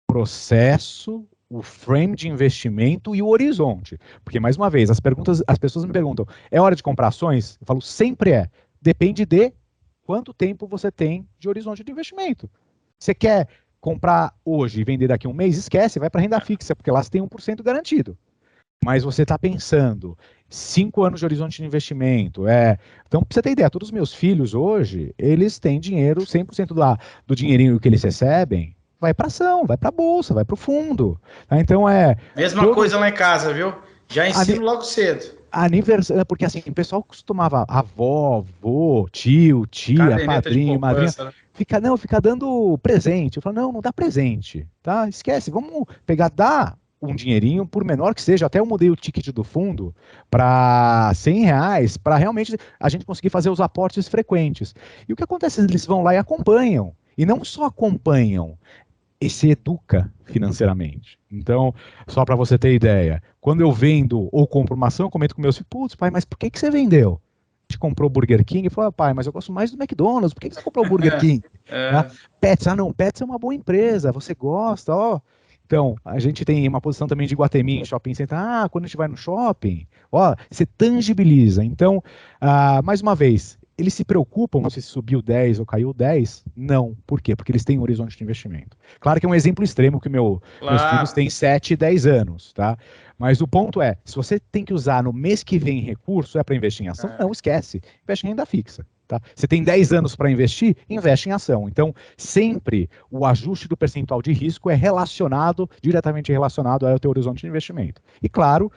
processo, o frame de investimento e o horizonte. Porque, mais uma vez, as pessoas me perguntam, é hora de comprar ações? Eu falo, sempre é. Depende de quanto tempo você tem de horizonte de investimento. Você quer comprar hoje e vender daqui a um mês? Esquece, vai para renda fixa, porque lá você tem 1% garantido. Mas você está pensando 5 anos de horizonte de investimento. Então, para você ter ideia, todos os meus filhos hoje, eles têm dinheiro, 100% do dinheirinho que eles recebem, vai para ação, vai para bolsa, vai para o fundo. Tá? Então, Mesma todo coisa lá em casa, viu? Já ensino logo cedo. aniversário, porque assim, o pessoal costumava, avó, vô, tio, tia, Caderneta de padrinho, madrinha, poupança, né? fica dando presente. Eu falo, não, não dá presente, tá? Esquece, vamos pegar, dá um dinheirinho, por menor que seja, até eu mudei o ticket do fundo para R$ 100, para realmente a gente conseguir fazer os aportes frequentes. E o que acontece? Eles vão lá e acompanham. E não só acompanham, e se educa financeiramente. Então, só para você ter ideia, quando eu vendo ou compro uma ação, eu comento com meus filhos, putz, pai, mas por que você vendeu? A gente comprou o Burger King e falou, pai, mas eu gosto mais do McDonald's, por que você comprou o Burger King? Né? É, Pets, não, Pets é uma boa empresa, você gosta, ó. Então, a gente tem uma posição também de Iguatemi em shopping center. Quando a gente vai no shopping, ó, você tangibiliza. Então, mais uma vez, eles se preocupam se subiu 10 ou caiu 10? Não. Por quê? Porque eles têm um horizonte de investimento. Claro que é um exemplo extremo que meus filhos claro. têm 7 e 10 anos, tá? Mas o ponto é, se você tem que usar no mês que vem recurso, é para investir em ação? Não, É. esquece. Investe em renda fixa. Tá? Você tem 10 anos para investir, investe em ação. Então, sempre o ajuste do percentual de risco é diretamente relacionado ao teu horizonte de investimento. E claro,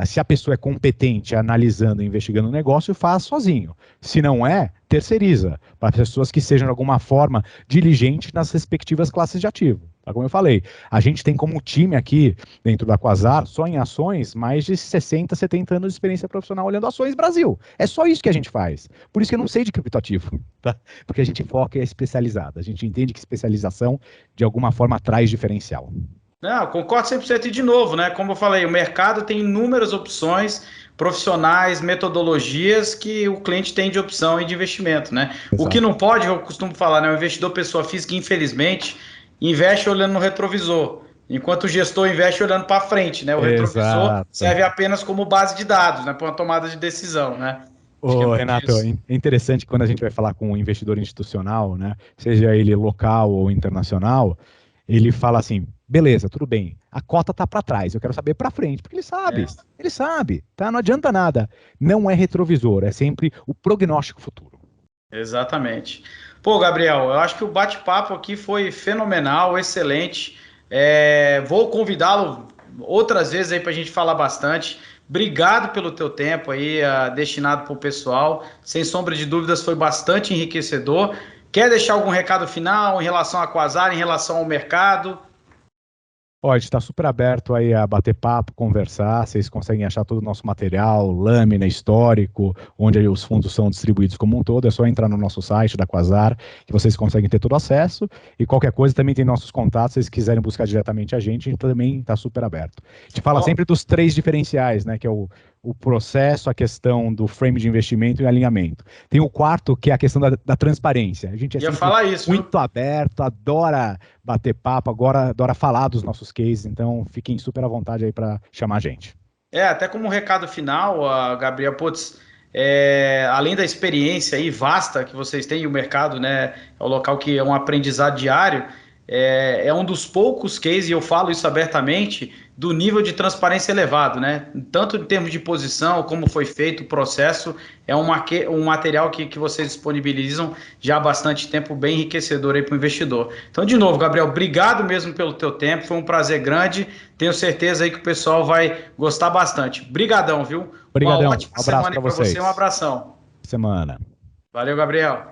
se a pessoa é competente analisando e investigando o negócio, faz sozinho. Se não é, terceiriza para pessoas que sejam de alguma forma diligentes nas respectivas classes de ativo. Tá? Como eu falei, a gente tem como time aqui, dentro da Quasar, só em ações, mais de 60, 70 anos de experiência profissional olhando ações Brasil. É só isso que a gente faz. Por isso que eu não sei de criptoativo, tá? Porque a gente foca e é especializado. A gente entende que especialização, de alguma forma, traz diferencial. Não, concordo 100% e de novo, né? Como eu falei, o mercado tem inúmeras opções profissionais, metodologias que o cliente tem de opção e de investimento, né? O que Exato. não pode, eu costumo falar, né? O investidor pessoa física, infelizmente, investe olhando no retrovisor, enquanto o gestor investe olhando para frente, né? O retrovisor Exato. serve apenas como base de dados, né? Para uma tomada de decisão, né? Acho que é Ô, muito Renato, isso. é interessante quando a gente vai falar com um investidor institucional, né, seja ele local ou internacional, ele fala assim, beleza, tudo bem, a cota tá para trás, eu quero saber para frente, porque É, ele sabe, tá? Não adianta nada. Não é retrovisor, é sempre o prognóstico futuro. exatamente. Pô, Gabriel, eu acho que o bate-papo aqui foi fenomenal, excelente. Vou convidá-lo outras vezes aí para a gente falar bastante. Obrigado pelo teu tempo aí, destinado para o pessoal. Sem sombra de dúvidas, foi bastante enriquecedor. Quer deixar algum recado final em relação à Quasar, em relação ao mercado? Ó, a gente está super aberto aí a bater papo, conversar. Vocês conseguem achar todo o nosso material, lâmina, histórico, onde aí os fundos são distribuídos como um todo. É só entrar no nosso site da Quasar, que vocês conseguem ter todo acesso. E qualquer coisa também tem nossos contatos. Se vocês quiserem buscar diretamente a gente também está super aberto. A gente fala Ó, sempre dos 3 diferenciais, né? Que é o processo, a questão do frame de investimento e o alinhamento. Tem o quarto, que é a questão da transparência. A gente é ia sempre falar isso, viu? muito aberto, adora bater papo, agora adora falar dos nossos cases, então fiquem super à vontade aí para chamar a gente. Até como um recado final, Gabriel, putz, além da experiência aí vasta que vocês têm, e o mercado, né, é o local que é um aprendizado diário, é um dos poucos cases, e eu falo isso abertamente, do nível de transparência elevado, né? Tanto em termos de posição, como foi feito o processo, é um material que vocês disponibilizam já há bastante tempo, bem enriquecedor aí para o investidor. Então, de novo, Gabriel, obrigado mesmo pelo teu tempo, foi um prazer grande. Tenho certeza aí que o pessoal vai gostar bastante. Brigadão, viu? Uma Obrigadão, ótima um abraço semana aí para para você, um vocês. abração. Semana. Valeu, Gabriel.